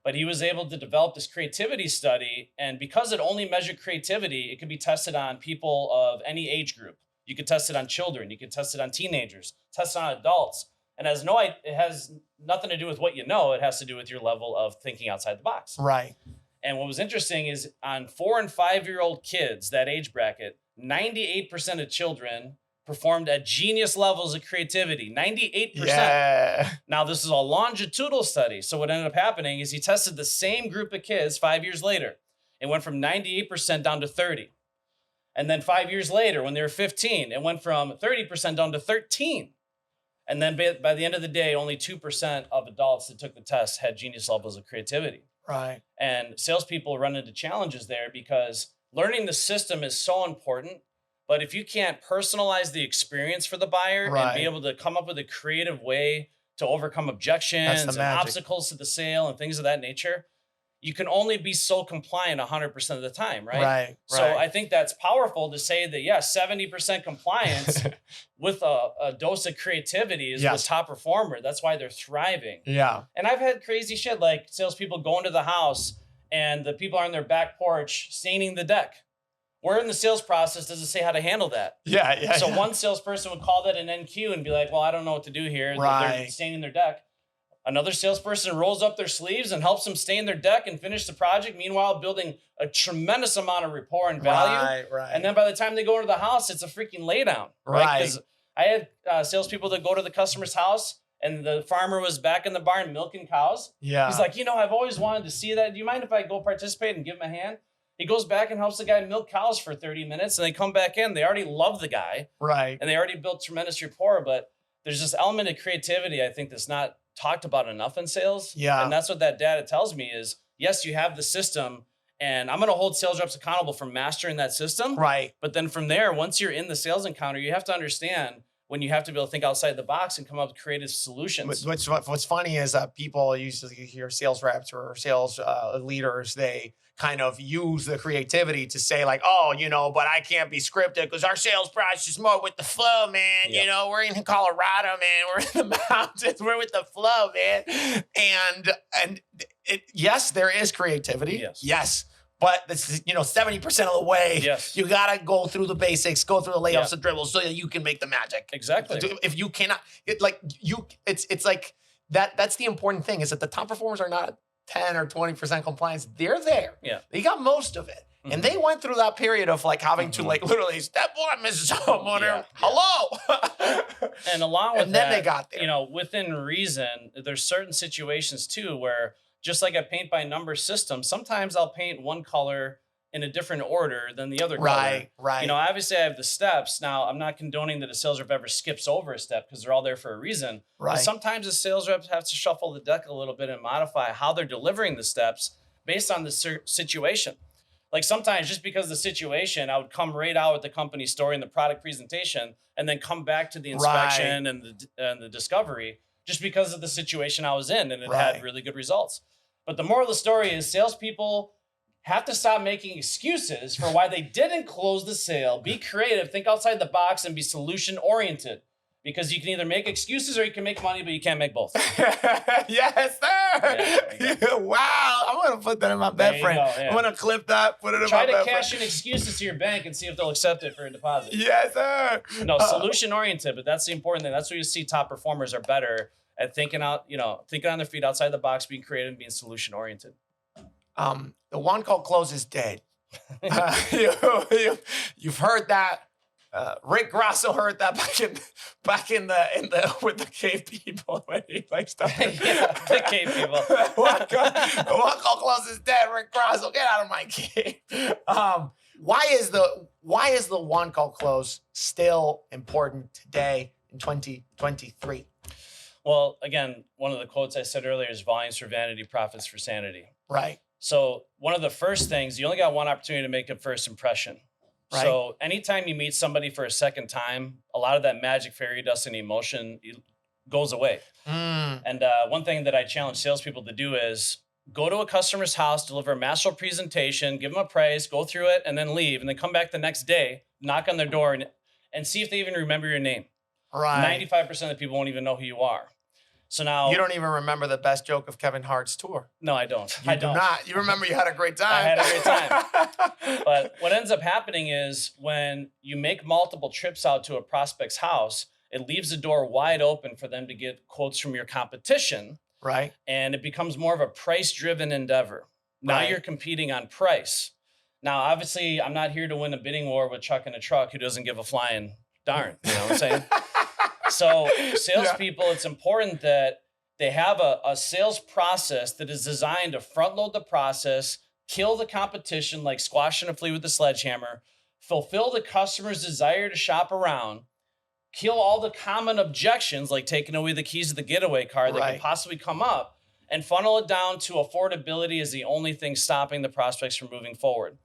Speaker 2: But he was able to develop this creativity study. And because it only measured creativity, it could be tested on people of any age group. You could test it on children. You could test it on teenagers, test it on adults. And it has nothing to do with what you know. It has to do with your level of thinking outside the box.
Speaker 1: Right.
Speaker 2: And what was interesting is on 4 and 5-year-old kids, that age bracket, 98% of children performed at genius levels of creativity. 98%.
Speaker 1: Yeah.
Speaker 2: Now, this is a longitudinal study. So what ended up happening is he tested the same group of kids 5 years later. It went from 98% down to 30. And then 5 years later, when they were 15, it went from 30% down to 13. And then by the end of the day, only 2% of adults that took the test had genius levels of creativity.
Speaker 1: Right.
Speaker 2: And salespeople run into challenges there because learning the system is so important. But if you can't personalize the experience for the buyer and be able to come up with a creative way to overcome objections and obstacles to the sale and things of that nature, you can only be so compliant 100% of the time, right?
Speaker 1: Right.
Speaker 2: So I think that's powerful to say that, 70% compliance with a dose of creativity is the top performer. That's why they're thriving.
Speaker 1: Yeah.
Speaker 2: And I've had crazy shit like salespeople go into the house and the people are on their back porch staining the deck. Where in the sales process does it say how to handle that?
Speaker 1: Yeah.
Speaker 2: So one salesperson would call that an NQ and be like, well, I don't know what to do here. They're staining their deck. Another salesperson rolls up their sleeves and helps them stain their deck and finish the project, meanwhile building a tremendous amount of rapport and value.
Speaker 1: Right.
Speaker 2: And then by the time they go into the house, it's a freaking laydown. Right. Because I had salespeople that go to the customer's house and the farmer was back in the barn milking cows. Yeah. He's like, I've always wanted to see that. Do you mind if I go participate and give him a hand? He goes back and helps the guy milk cows for 30 minutes and they come back in. They already love the guy. Right. And they already built tremendous rapport. But there's this element of creativity, I think, that's not talked about enough in sales. Yeah. And that's what that data tells me is, yes, you have the system and I'm going to hold sales reps accountable for mastering that system. Right. But then from there, once you're in the sales encounter, you have to understand when you have to be able to think outside the box and come up with creative solutions.
Speaker 1: What's funny is that people usually hear sales reps or sales leaders, they kind of use the creativity to say like, but I can't be scripted because our sales process is more with the flow, man. Yep. We're in Colorado, man. We're in the mountains. We're with the flow, man. And yes, there is creativity. Yes. But this is, 70% of the way, you got to go through the basics, go through the layups and dribbles so that you can make the magic. Exactly. If you cannot, it's like that's the important thing is that the top performers are not 10 or 20% compliance. They're there. Yeah. They got most of it. Mm-hmm. And they went through that period of like having to like literally step one, Mrs. Homeowner. Hello.
Speaker 2: And along with
Speaker 1: and then they got there.
Speaker 2: Within reason, there's certain situations too where just like a paint by number system, sometimes I'll paint one color in a different order than the other color. Right. Obviously I have the steps. Now, I'm not condoning that a sales rep ever skips over a step because they're all there for a reason. Right. But sometimes the sales reps have to shuffle the deck a little bit and modify how they're delivering the steps based on the situation. Like sometimes just because of the situation, I would come right out with the company story and the product presentation and then come back to the inspection and the discovery just because of the situation I was in, and it had really good results. But the moral of the story is salespeople have to stop making excuses for why they didn't close the sale. Be creative, think outside the box, and be solution-oriented. Because you can either make excuses or you can make money, but you can't make both.
Speaker 1: Yes, sir. Yeah, wow. I'm going to put that in my bed frame. I'm going to clip that, put it in my bed frame.
Speaker 2: Try to cash in excuses to your bank and see if they'll accept it for a deposit.
Speaker 1: Yes, sir.
Speaker 2: No, solution-oriented, but that's the important thing. That's where you see top performers are better at thinking thinking on their feet outside the box, being creative, and being solution-oriented.
Speaker 1: The one called close is dead. You've heard that Rick Grosso heard that back in the with the cave people when he likes to
Speaker 2: Yeah, the cave people.
Speaker 1: one call close is dead. Rick Grosso, get out of my cave. Why is the one call close still important today in 2023?
Speaker 2: Well, again, one of the quotes I said earlier is volumes for vanity, profits for sanity.
Speaker 1: Right.
Speaker 2: So one of the first things, you only got one opportunity to make a first impression. Right. So anytime you meet somebody for a second time, a lot of that magic, fairy dust, and emotion goes away. And one thing that I challenge salespeople to do is go to a customer's house, deliver a masterful presentation, give them a price, go through it, and then leave. And then come back the next day, knock on their door, and see if they even remember your name.
Speaker 1: Right.
Speaker 2: 95% of the people won't even know who you are. So now
Speaker 1: you don't even remember the best joke of Kevin Hart's tour.
Speaker 2: No, I don't.
Speaker 1: I do not. You remember you had a great time.
Speaker 2: I had a great time. But what ends up happening is when you make multiple trips out to a prospect's house, it leaves the door wide open for them to get quotes from your competition.
Speaker 1: Right.
Speaker 2: And it becomes more of a price-driven endeavor. Now you're competing on price. Now, obviously, I'm not here to win a bidding war with Chuck in a truck who doesn't give a flying darn. You know what I'm saying? So salespeople, it's important that they have a sales process that is designed to front load the process, kill the competition like squashing a flea with a sledgehammer, fulfill the customer's desire to shop around, kill all the common objections like taking away the keys of the getaway car that could possibly come up, and funnel it down to affordability as the only thing stopping the prospects from moving forward.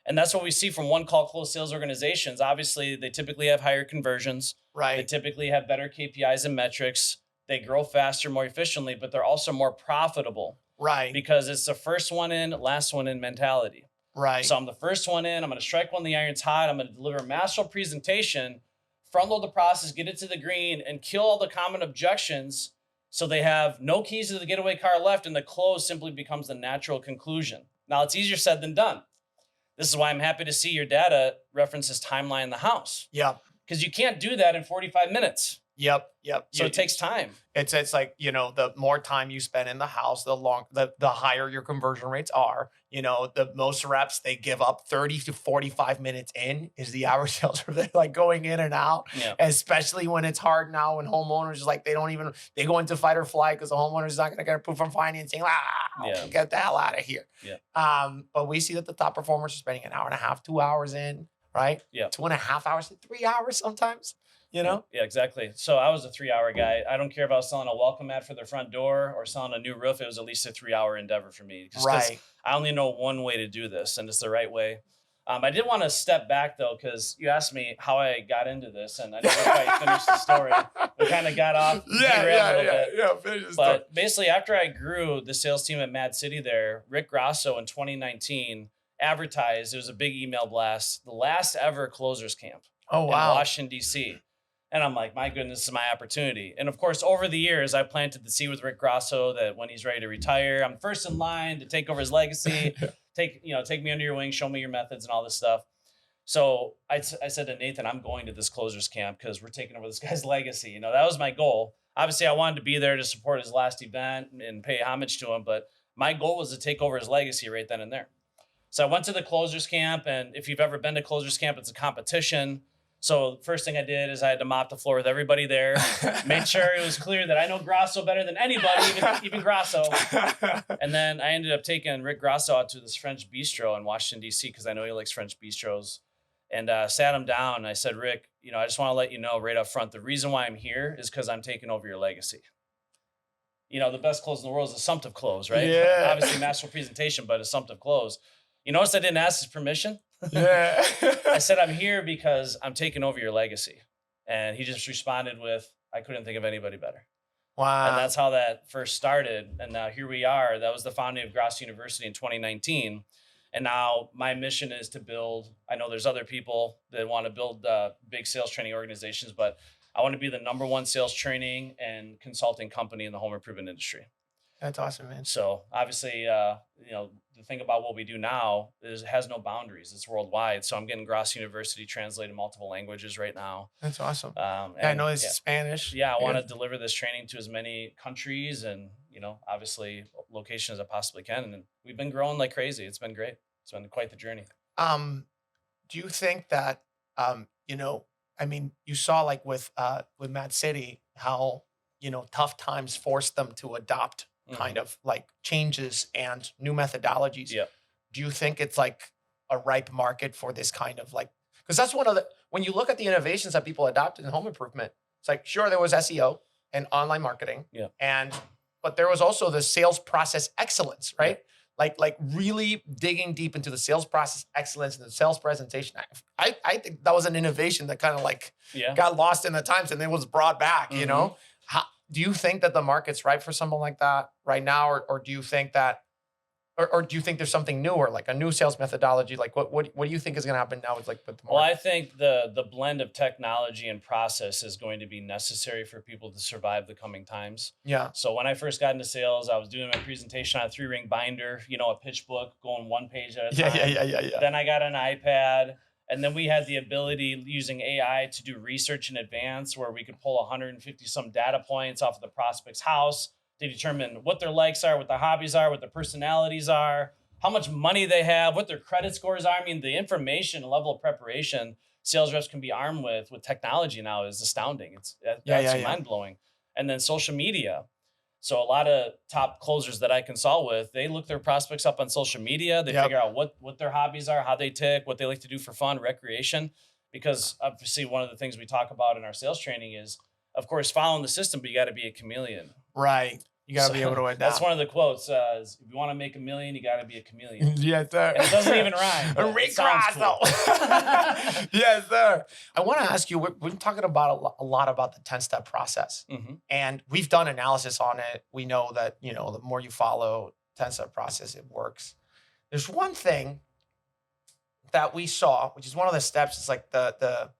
Speaker 2: And that's what we see from one call close sales organizations. Obviously, they typically have higher conversions.
Speaker 1: Right.
Speaker 2: They typically have better KPIs and metrics. They grow faster, more efficiently, but they're also more profitable.
Speaker 1: Right.
Speaker 2: Because it's the first one in, last one in mentality.
Speaker 1: Right.
Speaker 2: So I'm the first one in. I'm going to strike when the iron's hot. I'm going to deliver a masterful presentation, front load the process, get it to the green, and kill all the common objections so they have no keys to the getaway car left, and the close simply becomes the natural conclusion. Now, it's easier said than done. This is why I'm happy to see your data references timeline in the house.
Speaker 1: Yep.
Speaker 2: Because you can't do that in 45 minutes.
Speaker 1: Yep.
Speaker 2: So it takes time.
Speaker 1: It's like, the more time you spend in the house, the higher your conversion rates are. The most reps they give up 30 to 45 minutes in is the average sales rep. They're like going in and out, especially when it's hard now when homeowners like they go into fight or flight because the homeowner is not going to get approved from financing. Get the hell out of here. Yeah. But we see that the top performers are spending an hour and a half, 2 hours in, right?
Speaker 2: Yeah.
Speaker 1: 2.5 hours, 3 hours sometimes.
Speaker 2: Yeah, exactly. So I was a 3-hour guy. I don't care if I was selling a welcome mat for their front door or selling a new roof. It was at least a 3-hour endeavor for me. Right. I only know one way to do this, and it's the right way. I did want to step back, though, because you asked me how I got into this, and I didn't quite finish the story. We kind of got off. Finish but basically, after I grew the sales team at Mad City there, Rick Grosso in 2019 advertised, it was a big email blast, the last ever closers camp in Washington, D.C., and I'm like, my goodness, this is my opportunity. And of course, over the years, I planted the seed with Rick Grosso that when he's ready to retire, I'm first in line to take over his legacy, take me under your wing, show me your methods and all this stuff. So I said to Nathan, I'm going to this closers camp because we're taking over this guy's legacy. That was my goal. Obviously, I wanted to be there to support his last event and pay homage to him. But my goal was to take over his legacy right then and there. So I went to the closers camp. And if you've ever been to closers camp, it's a competition. So the first thing I did is I had to mop the floor with everybody there, made sure it was clear that I know Grosso better than anybody, even Grosso. And then I ended up taking Rick Grosso out to this French bistro in Washington, D.C., because I know he likes French bistros, and sat him down. And I said, Rick, I just want to let you know right up front, the reason why I'm here is because I'm taking over your legacy. The best close in the world is assumptive close, right? Yeah. Obviously, masterful presentation, but assumptive close. You notice I didn't ask his permission? Yeah. I said, I'm here because I'm taking over your legacy. And he just responded with, I couldn't think of anybody better. Wow. And that's how that first started. And now here we are. That was the founding of Grosso University in 2019. And now my mission is to build, I know there's other people that want to build big sales training organizations, but I want to be the #1 sales training and consulting company in the home improvement industry.
Speaker 1: That's awesome, man.
Speaker 2: So obviously, the thing about what we do now is it has no boundaries. It's worldwide. So I'm getting Grosso University translated in multiple languages right now.
Speaker 1: That's awesome. I know it's Spanish.
Speaker 2: Yeah, I want to deliver this training to as many countries and, obviously locations as I possibly can. And we've been growing like crazy. It's been great. It's been quite the journey.
Speaker 1: Do you think that, I mean, you saw like with Mad City how tough times forced them to adopt kind of like changes and new methodologies.
Speaker 2: Yeah.
Speaker 1: Do you think it's like a ripe market for this kind of like, because that's one of the, when you look at the innovations that people adopted in home improvement, it's like, sure, there was SEO and online marketing.
Speaker 2: Yeah.
Speaker 1: But there was also the sales process excellence, right? Like really digging deep into the sales process excellence and the sales presentation. I think that was an innovation that kind of like got lost in the times and then was brought back, How, do you think that the market's ripe for something like that right now? Or do you think that, or do you think there's something newer, like a new sales methodology? Like what do you think is going to happen now with the market?
Speaker 2: Well, I think the blend of technology and process is going to be necessary for people to survive the coming times.
Speaker 1: Yeah.
Speaker 2: So when I first got into sales, I was doing my presentation on a 3-ring binder, a pitch book, going one page at a time.
Speaker 1: Yeah.
Speaker 2: Then I got an iPad. And then we had the ability using AI to do research in advance where we could pull 150 some data points off of the prospect's house to determine what their likes are, what their hobbies are, what their personalities are, how much money they have, what their credit scores are. I mean, the information and level of preparation sales reps can be armed with technology now is astounding. It's mind-blowing. And then social media. So a lot of top closers that I consult with, they look their prospects up on social media. They figure out what their hobbies are, how they tick, what they like to do for fun, recreation. Because obviously one of the things we talk about in our sales training is, of course, following the system, but you got to be a chameleon.
Speaker 1: Right. You got to be able to adapt.
Speaker 2: That's one of the quotes. If you want to make $1 million, you got to be a chameleon.
Speaker 1: Yes, sir.
Speaker 2: And it doesn't even rhyme.
Speaker 1: Rick Grosso. Cool. Yes, sir. I want to ask you, we're talking about a lot about the 10-step process. And we've done analysis on it. We know that, the more you follow 10-step process, it works. There's one thing that we saw, which is one of the steps. It's like the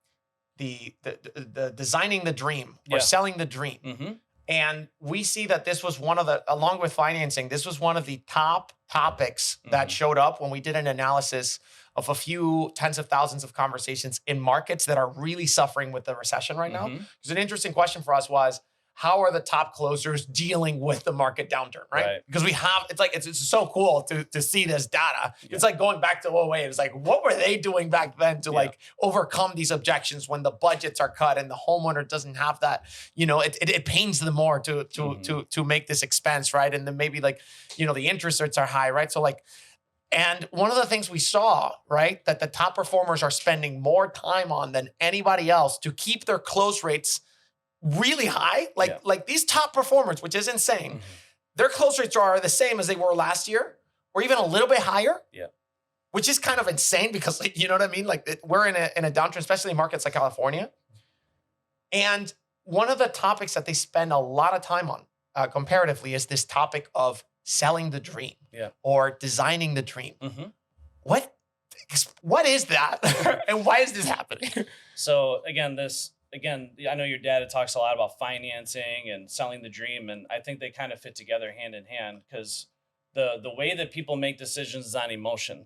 Speaker 1: designing the dream or selling the dream. And we see that this was one of the, along with financing, this was one of the top topics that showed up when we did an analysis of a few tens of thousands of conversations in markets that are really suffering with the recession right now. Because an interesting question for us was, how are the top closers dealing with the market downturn, right? Because we have, it's so cool to see this data. It's like going back to 08. It's like, what were they doing back then to like overcome these objections when the budgets are cut and the homeowner doesn't have that, it pains them more to make this expense, right? And then maybe like, the interest rates are high, right? So like, and one of the things we saw, right, that the top performers are spending more time on than anybody else to keep their close rates really high, like these top performers, which is insane. Their close rates are the same as they were last year, or even a little bit higher. Which is kind of insane because, like, you know what I mean? Like we're in a downturn, especially in markets like California. And one of the topics that they spend a lot of time on, comparatively, is this topic of selling the dream or designing the dream. What is that, and why is this happening?
Speaker 2: So again, I know your dad talks a lot about financing and selling the dream, and I think they kind of fit together hand in hand because the way that people make decisions is on emotion.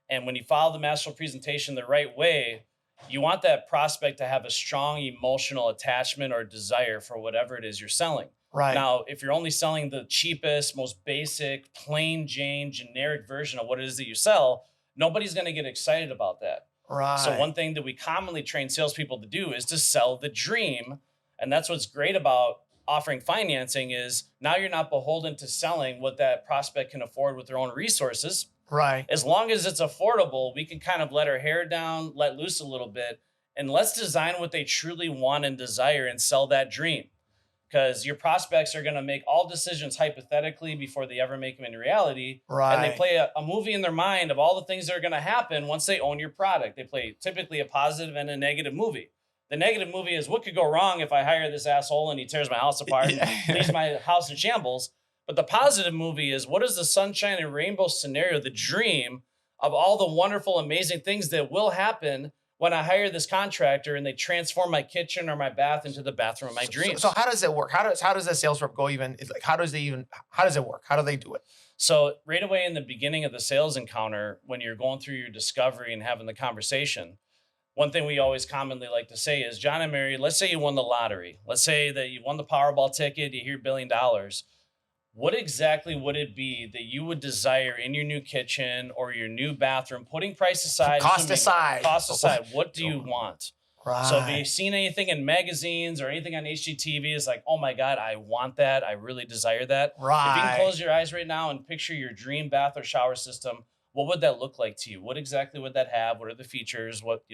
Speaker 2: And when you follow the masterful presentation the right way, you want that prospect to have a strong emotional attachment or desire for whatever it is you're selling.
Speaker 1: Right.
Speaker 2: Now, if you're only selling the cheapest, most basic, plain Jane, generic version of what it is that you sell, nobody's going to get excited about that.
Speaker 1: Right.
Speaker 2: So one thing that we commonly train salespeople to do is to sell the dream. And that's what's great about offering financing is now you're not beholden to selling what that prospect can afford with their own resources.
Speaker 1: Right.
Speaker 2: As long as it's affordable, we can kind of let our hair down, let loose a little bit, and let's design what they truly want and desire and sell that dream. Because your prospects are going to make all decisions hypothetically before they ever make them in reality.
Speaker 1: Right.
Speaker 2: And they play a movie in their mind of all the things that are going to happen once they own your product. They play typically a positive and a negative movie. The negative movie is what could go wrong if I hire this asshole and he tears my house apart and leaves my house in shambles. But the positive movie is what is the sunshine and rainbow scenario, the dream of all the wonderful, amazing things that will happen when I hire this contractor and they transform my kitchen or my bath into the bathroom of my dreams.
Speaker 1: So how does it work? How does a sales rep go even? Like, how does it work? How do they do it?
Speaker 2: So right away in the beginning of the sales encounter, when you're going through your discovery and having the conversation, one thing we always commonly like to say is, John and Mary, let's say you won the lottery. Let's say that you won the Powerball ticket, you hear $1 billion. What exactly would it be that you would desire in your new kitchen or your new bathroom, putting price aside?
Speaker 1: Cost aside.
Speaker 2: What do you want?
Speaker 1: Right.
Speaker 2: So if you've seen anything in magazines or anything on HGTV, it's like, oh my God, I want that. I really desire that.
Speaker 1: Right.
Speaker 2: If you can close your eyes right now and picture your dream bath or shower system, what would that look like to you? What exactly would that have? What are the features? What,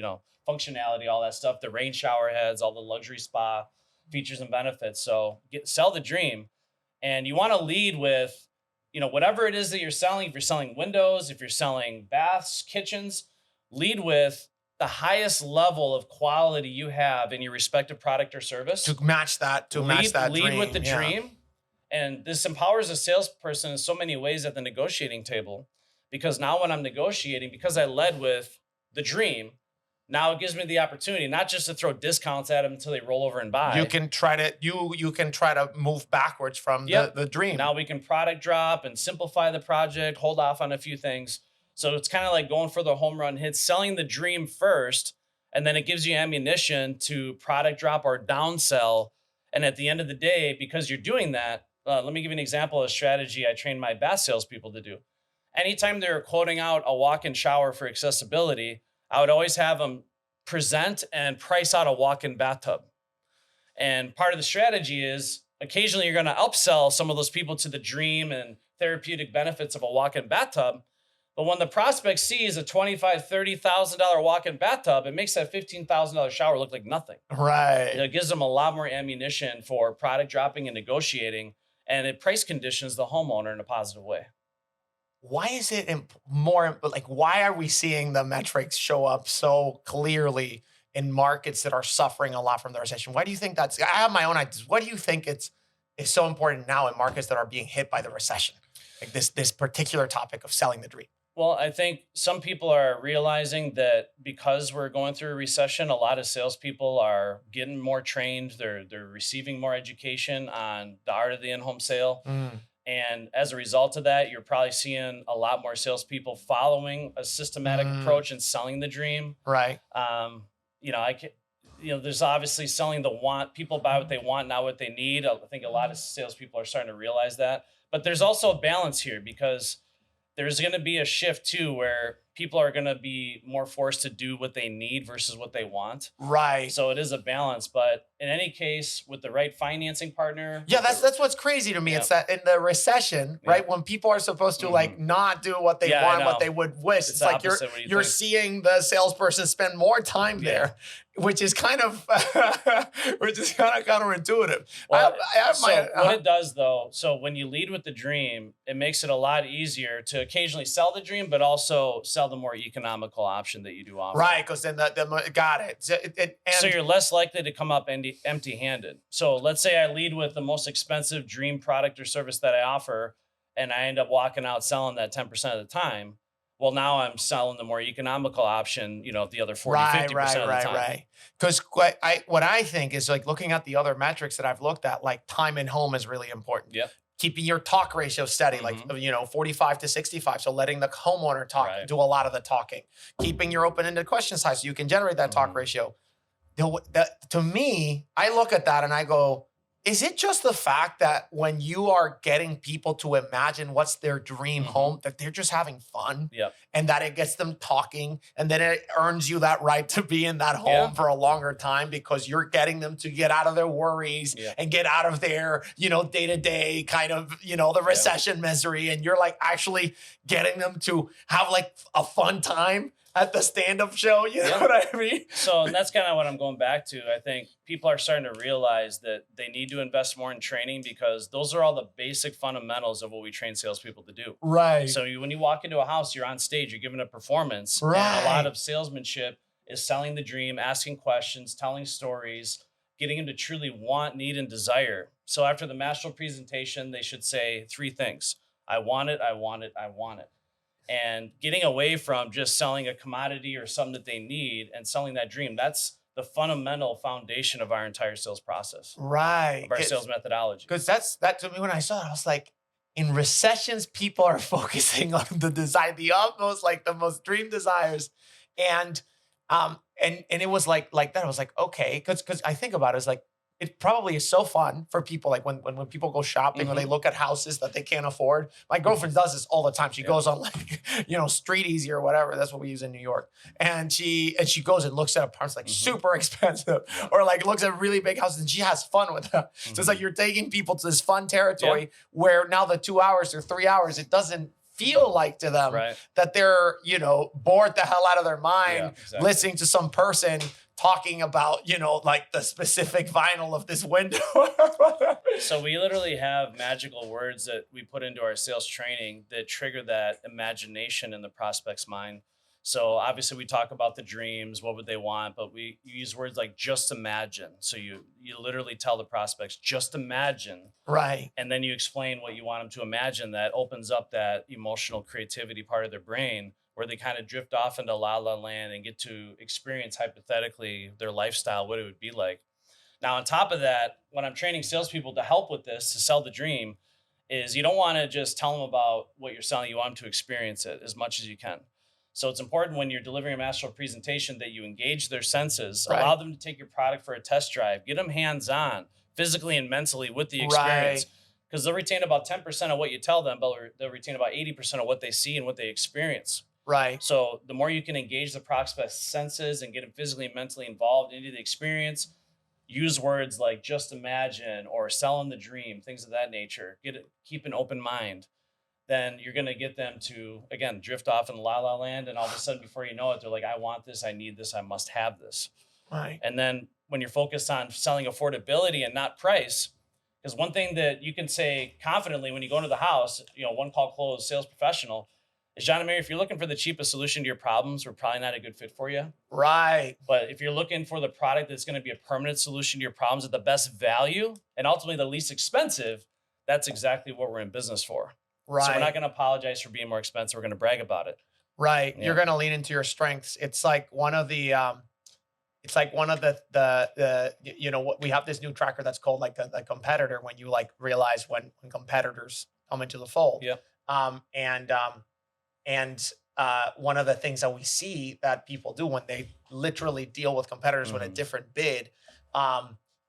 Speaker 2: functionality, all that stuff, the rain shower heads, all the luxury spa features and benefits. So sell the dream. And you want to lead with, whatever it is that you're selling. If you're selling windows, if you're selling baths, kitchens, lead with the highest level of quality you have in your respective product or service.
Speaker 1: To match that
Speaker 2: Lead
Speaker 1: dream.
Speaker 2: with the dream. And this empowers a salesperson in so many ways at the negotiating table, because now when I'm negotiating, because I led with the dream, now it gives me the opportunity not just to throw discounts at them until they roll over and buy.
Speaker 1: You can try to move backwards from the dream.
Speaker 2: Now we can product drop and simplify the project, hold off on a few things. So it's kind of like going for the home run hits, selling the dream first, and then it gives you ammunition to product drop or downsell. And at the end of the day, because you're doing that, let me give you an example of a strategy I train my bath salespeople to do. Anytime they're quoting out a walk-in shower for accessibility, I would always have them present and price out a walk-in bathtub. And part of the strategy is occasionally you're going to upsell some of those people to the dream and therapeutic benefits of a walk-in bathtub. But when the prospect sees a $25,000, $30,000 walk-in bathtub, it makes that $15,000 shower look like nothing.
Speaker 1: Right.
Speaker 2: It gives them a lot more ammunition for product dropping and negotiating, and it price conditions the homeowner in a positive way.
Speaker 1: Why is it why are we seeing the metrics show up so clearly in markets that are suffering a lot from the recession? Why do you think that's? I have my own ideas. What do you think is so important now in markets that are being hit by the recession? Like this particular topic of selling the dream.
Speaker 2: Well, I think some people are realizing that because we're going through a recession, a lot of salespeople are getting more trained. They're receiving more education on the art of the in-home sale. And as a result of that, you're probably seeing a lot more salespeople following a systematic approach and selling the dream.
Speaker 1: Right.
Speaker 2: There's obviously selling the want. People buy what they want, not what they need. I think a lot of salespeople are starting to realize that. But there's also a balance here, because there's going to be a shift too, where people are going to be more forced to do what they need versus what they want.
Speaker 1: Right.
Speaker 2: So it is a balance, but in any case, with the right financing partner.
Speaker 1: Yeah, that's what's crazy to me. It's that in the recession, right, when people are supposed to not do what they want, what they would wish, it's like you're seeing the salesperson spend more time there, which is kind of counterintuitive.
Speaker 2: Well, what it does though, so when you lead with the dream, it makes it a lot easier to occasionally sell the dream, but also sell the more economical option that you do offer.
Speaker 1: Right, because then got it.
Speaker 2: So you're less likely to come up empty-handed. So let's say I lead with the most expensive dream product or service that I offer, and I end up walking out selling that 10% of the time. Well, now I'm selling the more economical option, the other 40, 50% of the time.
Speaker 1: Right. Because what I think is like looking at the other metrics that I've looked at, like time in home is really important.
Speaker 2: Yeah.
Speaker 1: Keeping your talk ratio steady, like 45 to 65. So letting the homeowner talk, do a lot of the talking. Keeping your open-ended question size so you can generate that talk ratio. To me, I look at that and I go, is it just the fact that when you are getting people to imagine what's their dream home, that they're just having fun and that it gets them talking, and then it earns you that right to be in that home for a longer time because you're getting them to get out of their worries and get out of their, day-to-day kind of, the recession misery. And you're like actually getting them to have like a fun time at the stand-up show, you know what I mean?
Speaker 2: So that's kind of what I'm going back to. I think people are starting to realize that they need to invest more in training, because those are all the basic fundamentals of what we train salespeople to do.
Speaker 1: Right.
Speaker 2: So when you walk into a house, you're on stage, you're giving a performance.
Speaker 1: Right.
Speaker 2: And a lot of salesmanship is selling the dream, asking questions, telling stories, getting them to truly want, need, and desire. So after the master presentation, they should say 3 things. I want it, I want it, I want it. And getting away from just selling a commodity or something that they need and selling that dream. That's the fundamental foundation of our entire sales process.
Speaker 1: Right.
Speaker 2: Of our sales methodology.
Speaker 1: Because that to me, when I saw it, I was like, in recessions, people are focusing on the desire, the utmost, like the most dream desires. And it was like that. I was like, okay, because I think about it, it's like, it probably is so fun for people. Like when people go shopping or they look at houses that they can't afford. My girlfriend does this all the time. She goes on like, Street Easy or whatever. That's what we use in New York. And she goes and looks at apartments like super expensive or like looks at really big houses and she has fun with them. So it's like you're taking people to this fun territory where now the 2 hours or 3 hours, it doesn't feel like to them that they're, bored the hell out of their mind listening to some person talking about, like the specific vinyl of this window.
Speaker 2: So we literally have magical words that we put into our sales training that trigger that imagination in the prospect's mind. So obviously we talk about the dreams, what would they want, but we use words like just imagine. So you literally tell the prospects, just imagine.
Speaker 1: Right.
Speaker 2: And then you explain what you want them to imagine. That opens up that emotional creativity part of their brain where they kind of drift off into la la land and get to experience hypothetically their lifestyle, what it would be like. Now, on top of that, when I'm training salespeople to help with this, to sell the dream, is you don't want to just tell them about what you're selling. You want them to experience it as much as you can. So it's important when you're delivering a masterful presentation that you engage their senses, allow them to take your product for a test drive, get them hands-on, physically and mentally with the experience. Because they'll retain about 10% of what you tell them, but they'll retain about 80% of what they see and what they experience.
Speaker 1: Right.
Speaker 2: So the more you can engage the prospect's senses and get them physically and mentally involved into the experience, use words like just imagine or selling the dream, things of that nature, keep an open mind, then you're going to get them to, again, drift off in la la land. And all of a sudden, before you know it, they're like, I want this, I need this, I must have this.
Speaker 1: Right.
Speaker 2: And then when you're focused on selling affordability and not price, because one thing that you can say confidently when you go into the house, one call close sales professional, is John and Mary, if you're looking for the cheapest solution to your problems, we're probably not a good fit for you.
Speaker 1: Right.
Speaker 2: But if you're looking for the product that's going to be a permanent solution to your problems at the best value and ultimately the least expensive, that's exactly what we're in business for.
Speaker 1: Right.
Speaker 2: So we're not going to apologize for being more expensive. We're going to brag about it.
Speaker 1: Right. Yeah. You're going to lean into your strengths. It's like one of the, we have this new tracker that's called like the competitor when you like realize when competitors come into the fold.
Speaker 2: Yeah.
Speaker 1: One of the things that we see that people do when they literally deal with competitors with a different bid,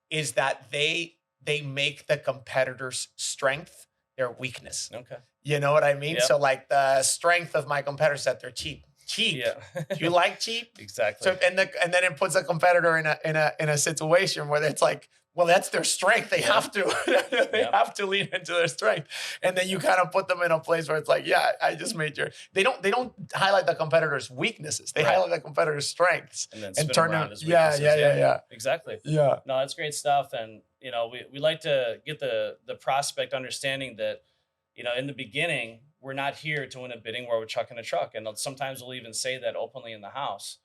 Speaker 1: is that they make the competitor's strength their weakness.
Speaker 2: Okay.
Speaker 1: You know what I mean?
Speaker 2: Yep.
Speaker 1: So like the strength of my competitor is that they're cheap. Yeah. Do you like cheap?
Speaker 2: Exactly.
Speaker 1: So and then it puts a competitor in a situation where it's like, well, that's their strength. They have to have to lean into their strength. And then you kind of put them in a place where it's like, yeah, I just made your they don't highlight the competitor's weaknesses. They highlight the competitor's strengths
Speaker 2: and then
Speaker 1: turn
Speaker 2: them
Speaker 1: around
Speaker 2: as
Speaker 1: weaknesses. Yeah.
Speaker 2: Exactly.
Speaker 1: Yeah.
Speaker 2: No, that's great stuff. And we like to get the prospect understanding that, in the beginning, we're not here to win a bidding war with Chuck in a truck. And sometimes we'll even say that openly in the house.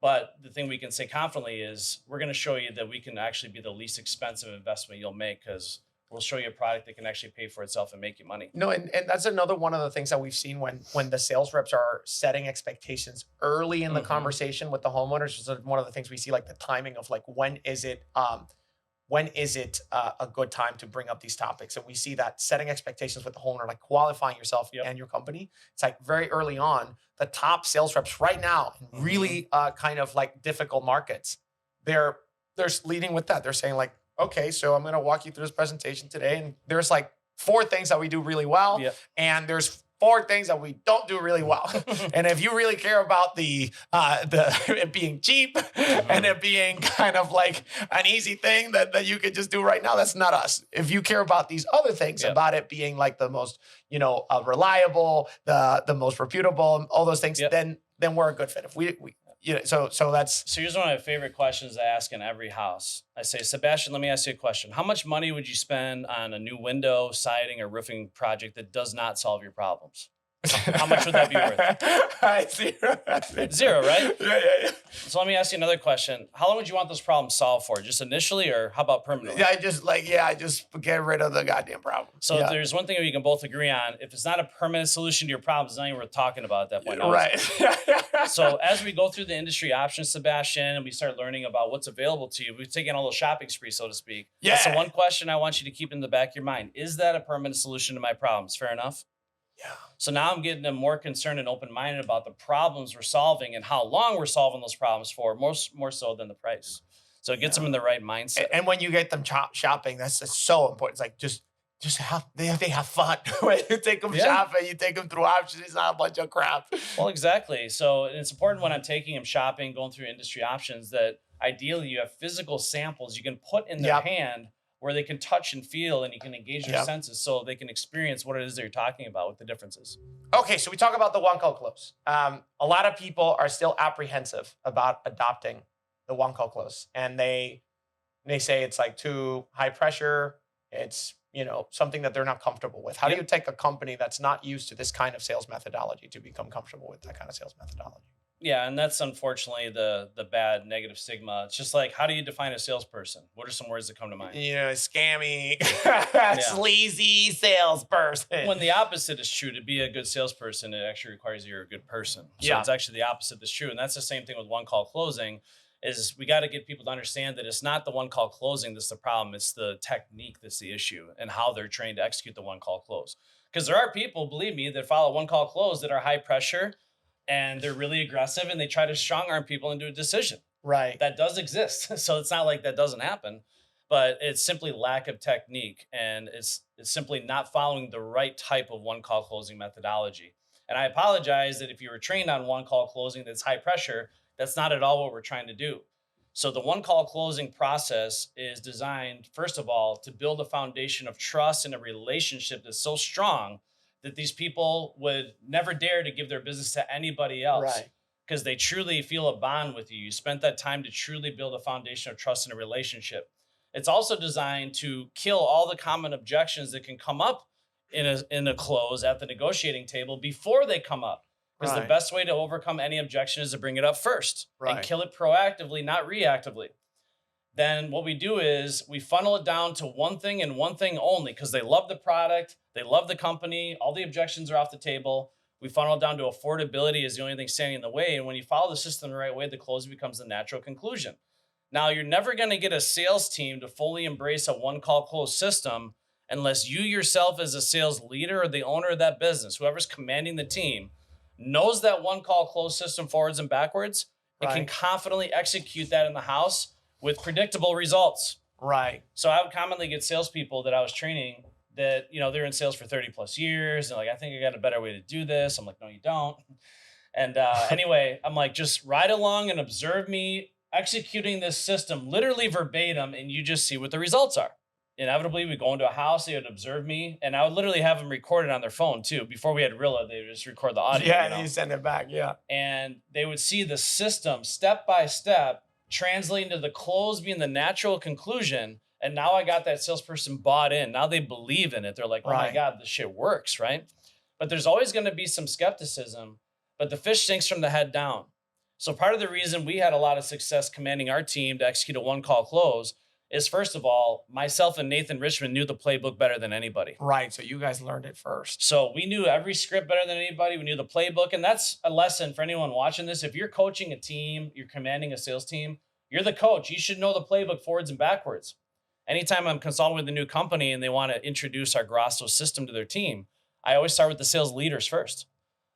Speaker 2: But the thing we can say confidently is we're going to show you that we can actually be the least expensive investment you'll make because we'll show you a product that can actually pay for itself and make you money.
Speaker 1: No, and that's another one of the things that we've seen when the sales reps are setting expectations early in the conversation with the homeowners. Is one of the things we see, like the timing of like when is it a good time to bring up these topics? And we see that setting expectations with the homeowner, like qualifying yourself and your company. It's like very early on, the top sales reps right now in really kind of like difficult markets, they're leading with that. They're saying like, okay, so I'm going to walk you through this presentation today. And there's like 4 things that we do really well. And there's 4 things that we don't do really well. And if you really care about the it being cheap and it being kind of like an easy thing that you could just do right now, that's not us. If you care about these other things, about it being like the most, reliable, the most reputable, all those things, then we're a good fit. If we so that's.
Speaker 2: So here's one of my favorite questions I ask in every house. I say, Sebastian, let me ask you a question. How much money would you spend on a new window, siding, or roofing project that does not solve your problems? How much would that be worth? Zero, right?
Speaker 1: Yeah.
Speaker 2: So let me ask you another question. How long would you want those problems solved for? Just initially, or how about permanently?
Speaker 1: I just get rid of the goddamn problem.
Speaker 2: So if there's one thing we can both agree on. If it's not a permanent solution to your problems, it's not even worth talking about at that point.
Speaker 1: Right.
Speaker 2: So as we go through the industry options, Sebastian, and we start learning about what's available to you, we've taken a little shopping spree, so to speak.
Speaker 1: Yeah.
Speaker 2: So one question I want you to keep in the back of your mind. Is that a permanent solution to my problems? Fair enough?
Speaker 1: Yeah.
Speaker 2: So now I'm getting them more concerned and open-minded about the problems we're solving and how long we're solving those problems for, more so than the price. So it gets them in the right mindset.
Speaker 1: And when you get them shopping, that's so important. It's like just have they have fun when you take them shopping. You take them through options. It's not a bunch of crap.
Speaker 2: Well, exactly. So it's important when I'm taking them shopping, going through industry options, that ideally you have physical samples you can put in their hand where they can touch and feel, and you can engage their senses so they can experience what it is that you're talking about with the differences.
Speaker 1: Okay, so we talk about the one call close. A lot of people are still apprehensive about adopting the one call close, and they say it's like too high pressure. It's something that they're not comfortable with. How do you take a company that's not used to this kind of sales methodology to become comfortable with that kind of sales methodology?
Speaker 2: Yeah, and that's unfortunately the bad negative stigma. It's just like, how do you define a salesperson? What are some words that come to mind?
Speaker 1: Scammy, sleazy salesperson.
Speaker 2: When the opposite is true, to be a good salesperson, it actually requires you're a good person. So it's actually the opposite that's true. And that's the same thing with one call closing, is we got to get people to understand that it's not the one call closing that's the problem. It's the technique that's the issue, and how they're trained to execute the one call close. Because there are people, believe me, that follow one call close that are high pressure, and they're really aggressive, and they try to strong arm people into a decision.
Speaker 1: Right.
Speaker 2: That does exist. So it's not like that doesn't happen, but it's simply lack of technique, and it's simply not following the right type of one call closing methodology. And I apologize that if you were trained on one call closing that's high pressure, that's not at all what we're trying to do. So the one call closing process is designed, first of all, to build a foundation of trust in a relationship that's so strong that these people would never dare to give their business to anybody else, because they truly feel a bond with you. You spent that time to truly build a foundation of trust in a relationship. It's also designed to kill all the common objections that can come up in a close at the negotiating table before they come up. Because the best way to overcome any objection is to bring it up first and kill it proactively, not reactively. Then what we do is we funnel it down to one thing and one thing only, because they love the product, they love the company, all the objections are off the table. We funnel it down to affordability is the only thing standing in the way. And when you follow the system the right way, the close becomes the natural conclusion. Now, you're never going to get a sales team to fully embrace a one-call close system unless you yourself as a sales leader or the owner of that business, whoever's commanding the team, knows that one-call close system forwards and backwards and can confidently execute that in the house with predictable results.
Speaker 1: Right.
Speaker 2: So I would commonly get salespeople that I was training that, they're in sales for 30 plus years. And like, I think I got a better way to do this. I'm like, no, you don't. And anyway, I'm like, just ride along and observe me executing this system literally verbatim, and you just see what the results are. Inevitably, we go into a house, they would observe me, and I would literally have them recorded on their phone too. Before we had Rilla, they would just record the audio.
Speaker 1: Yeah, and you send it back,
Speaker 2: And they would see the system step by step translating to the close being the natural conclusion. And now I got that salesperson bought in. Now they believe in it. They're like, oh my God, this shit works, right? But there's always going to be some skepticism, but the fish sinks from the head down. So part of the reason we had a lot of success commanding our team to execute a one-call close is, first of all, myself and Nathan Richmond knew the playbook better than anybody.
Speaker 1: Right, so you guys learned it first.
Speaker 2: So we knew every script better than anybody. We knew the playbook, and that's a lesson for anyone watching this. If you're coaching a team, you're commanding a sales team, you're the coach. You should know the playbook forwards and backwards. Anytime I'm consulting with a new company and they want to introduce our Grosso system to their team, I always start with the sales leaders first.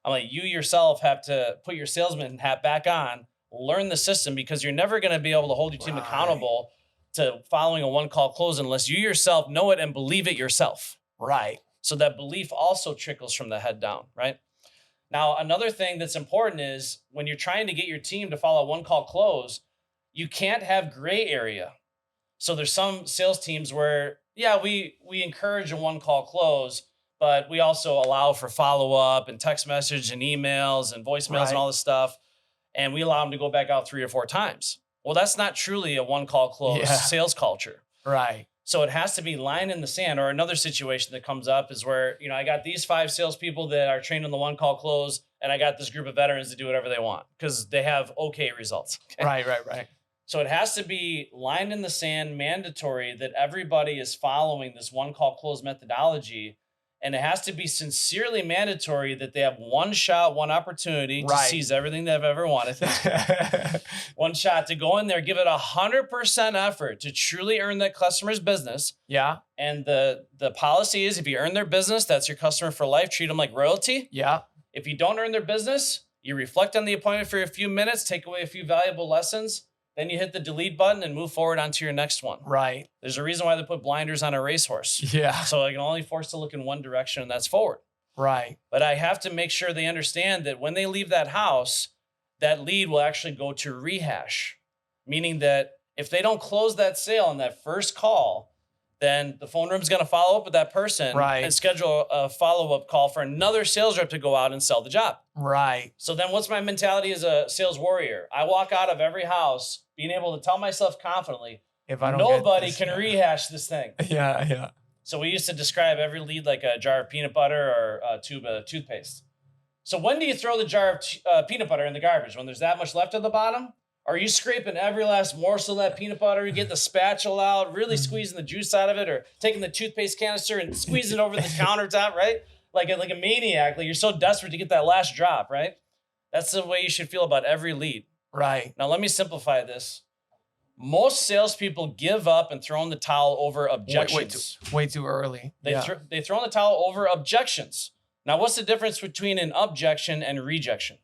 Speaker 2: I'm like, you yourself have to put your salesman hat back on, learn the system, because you're never going to be able to hold your team accountable to following a one-call close unless you yourself know it and believe it yourself.
Speaker 1: Right.
Speaker 2: So that belief also trickles from the head down, right? Now, another thing that's important is when you're trying to get your team to follow a one-call close, you can't have gray area. So there's some sales teams where, we encourage a one-call close, but we also allow for follow-up and text message and emails and voicemails and all this stuff. And we allow them to go back out 3 or 4 times. Well, that's not truly a one-call close sales culture.
Speaker 1: Right.
Speaker 2: So it has to be line in the sand. Or another situation that comes up is where, I got these 5 salespeople that are trained on the one-call close, and I got this group of veterans to do whatever they want because they have okay results. Okay?
Speaker 1: Right.
Speaker 2: So it has to be lined in the sand, mandatory that everybody is following this one-call close methodology. And it has to be sincerely mandatory that they have one shot, one opportunity to seize everything they've ever wanted. One shot to go in there, give it 100% effort to truly earn that customer's business.
Speaker 1: Yeah.
Speaker 2: And the policy is if you earn their business, that's your customer for life. Treat them like royalty.
Speaker 1: Yeah.
Speaker 2: If you don't earn their business, you reflect on the appointment for a few minutes, take away a few valuable lessons, then you hit the delete button and move forward onto your next one.
Speaker 1: Right.
Speaker 2: There's a reason why they put blinders on a racehorse.
Speaker 1: Yeah.
Speaker 2: So I can only force to look in one direction, and that's forward.
Speaker 1: Right.
Speaker 2: But I have to make sure they understand that when they leave that house, that lead will actually go to rehash, meaning that if they don't close that sale on that first call, then the phone room is going to follow up with that person and schedule a follow-up call for another sales rep to go out and sell the job.
Speaker 1: Right.
Speaker 2: So then what's my mentality as a sales warrior? I walk out of every house being able to tell myself confidently,
Speaker 1: if I don't
Speaker 2: nobody can rehash this thing.
Speaker 1: Yeah, yeah.
Speaker 2: So we used to describe every lead like a jar of peanut butter or a tube of toothpaste. So when do you throw the jar of peanut butter in the garbage? When there's that much left at the bottom? Are you scraping every last morsel of that peanut butter? You get the spatula out, really squeezing the juice out of it, or taking the toothpaste canister and squeezing it over the countertop, right? Like a maniac. Like you're so desperate to get that last drop, right? That's the way you should feel about every lead.
Speaker 1: Right.
Speaker 2: Now let me simplify this. Most salespeople give up and throw in the towel over objections.
Speaker 1: Way too early.
Speaker 2: They throw in the towel over objections. Now, what's the difference between an objection and rejection?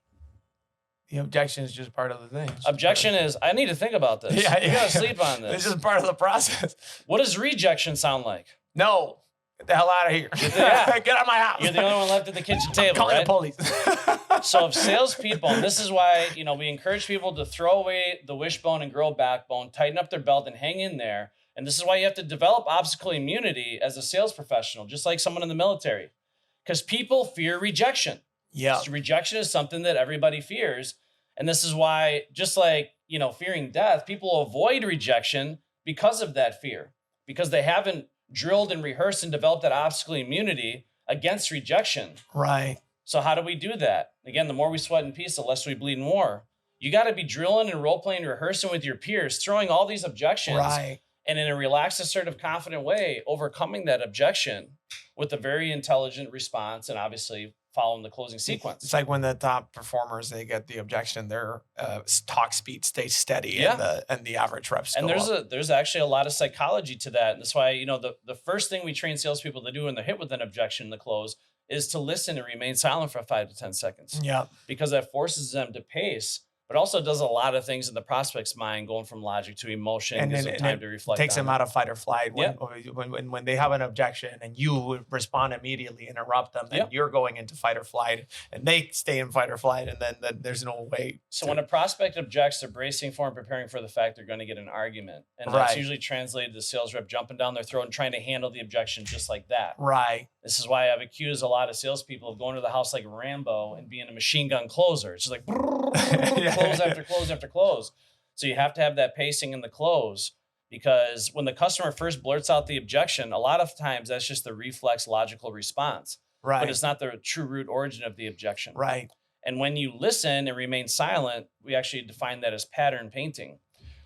Speaker 1: The objection is just part of the thing.
Speaker 2: Objection is, I need to think about this.
Speaker 1: Yeah,
Speaker 2: you gotta sleep on this.
Speaker 1: It's just part of the process.
Speaker 2: What does rejection sound like?
Speaker 1: No. Get the hell out of here.
Speaker 2: Yeah.
Speaker 1: Get out of my house.
Speaker 2: You're the only one left at the kitchen table,
Speaker 1: Call
Speaker 2: right?
Speaker 1: the police.
Speaker 2: So if salespeople, and this is why, we encourage people to throw away the wishbone and grow backbone, tighten up their belt and hang in there. And this is why you have to develop obstacle immunity as a sales professional, just like someone in the military. Because people fear rejection.
Speaker 1: Yeah.
Speaker 2: So rejection is something that everybody fears. And this is why, just like, fearing death, people avoid rejection because of that fear, because they haven't drilled and rehearsed and developed that obstacle immunity against rejection.
Speaker 1: Right.
Speaker 2: So how do we do that? Again, the more we sweat in peace, the less we bleed in war. You got to be drilling and role-playing, rehearsing with your peers, throwing all these objections.
Speaker 1: Right.
Speaker 2: And in a relaxed, assertive, confident way, overcoming that objection with a very intelligent response and obviously following the closing sequence.
Speaker 1: It's like when the top performers, they get the objection, their talk speed stays steady, and the average reps
Speaker 2: and
Speaker 1: go up.
Speaker 2: there's actually a lot of psychology to that. And that's why, the first thing we train salespeople to do when they're hit with an objection in the close is to listen and remain silent for 5 to 10 seconds.
Speaker 1: Yeah. Because
Speaker 2: that forces them to pace, but also does a lot of things in the prospect's mind, going from logic to emotion, and gives them time to reflect.
Speaker 1: Takes them out of fight or flight
Speaker 2: Yeah.
Speaker 1: when they have an objection and you respond immediately, interrupt them, then you're going into fight or flight, and they stay in fight or flight, and then there's no way.
Speaker 2: So when a prospect objects, they're bracing for and preparing for the fact they're going to get an argument, and that's usually translated to sales rep jumping down their throat and trying to handle the objection just like that.
Speaker 1: Right.
Speaker 2: This is why I've accused a lot of salespeople of going to the house like Rambo and being a machine gun closer. It's just like close after close after close. So you have to have that pacing in the close, because when the customer first blurts out the objection, a lot of times that's just the reflex logical response.
Speaker 1: Right.
Speaker 2: But it's not the true root origin of the objection.
Speaker 1: Right.
Speaker 2: And when you listen and remain silent, we actually define that as pattern painting,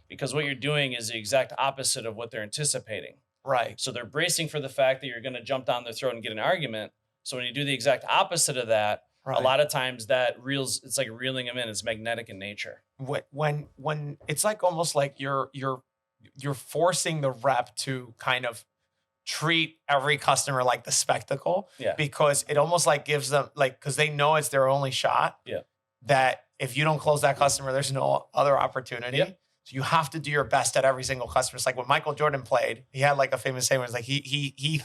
Speaker 2: because what you're doing is the exact opposite of what they're anticipating.
Speaker 1: Right.
Speaker 2: So they're bracing for the fact that you're going to jump down their throat and get an argument. So when you do the exact opposite of that, a lot of times it's like reeling them in. It's magnetic in nature.
Speaker 1: When it's like almost like you're forcing the rep to kind of treat every customer like the spectacle.
Speaker 2: Yeah.
Speaker 1: Because it almost like gives them, like, because they know it's their only shot.
Speaker 2: Yeah.
Speaker 1: That if you don't close that customer, there's no other opportunity.
Speaker 2: Yep.
Speaker 1: So you have to do your best at every single customer. It's like when Michael Jordan played, he had like a famous saying, was like he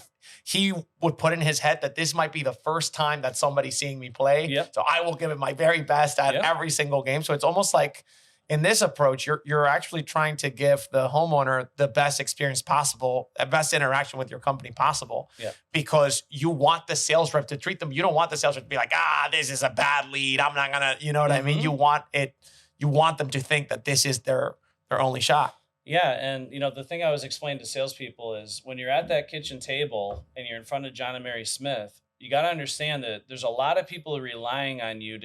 Speaker 1: would put in his head that this might be the first time that somebody's seeing me play.
Speaker 2: Yep.
Speaker 1: So I will give it my very best at every single game. So it's almost like in this approach, you're actually trying to give the homeowner the best experience possible, the best interaction with your company possible.
Speaker 2: Yeah.
Speaker 1: Because you want the sales rep to treat them. You don't want the sales rep to be like, this is a bad lead. I'm not gonna, you know what I mean? You want them to think that this is their only shot.
Speaker 2: Yeah. And, the thing I always explain to salespeople is when you're at that kitchen table and you're in front of John and Mary Smith, you got to understand that there's a lot of people relying on you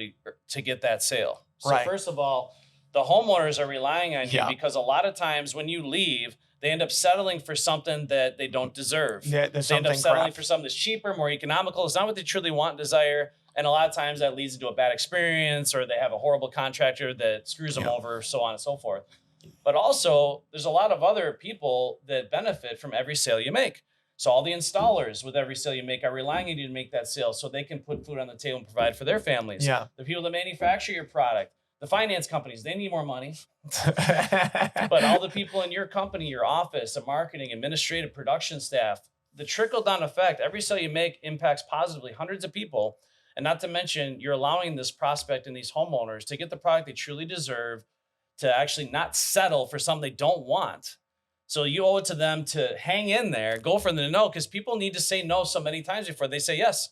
Speaker 2: to get that sale. So first of all, the homeowners are relying on you because a lot of times when you leave, they end up settling for something that they don't deserve.
Speaker 1: Yeah,
Speaker 2: they end up settling for something that's cheaper, more economical. It's not what they truly want and desire. And a lot of times that leads into a bad experience, or they have a horrible contractor that screws them over, so on and so forth. But also, there's a lot of other people that benefit from every sale you make. So all the installers with every sale you make are relying on you to make that sale so they can put food on the table and provide for their families.
Speaker 1: Yeah.
Speaker 2: The people that manufacture your product, The finance companies, they need more money. But all the people in your company, your office, the marketing, administrative, production staff, the trickle-down effect, every sale you make impacts positively hundreds of people. And not to mention, you're allowing this prospect and these homeowners to get the product they truly deserve, to actually not settle for something they don't want. So you owe it to them to hang in there, go for the no, because people need to say no so many times before they say yes.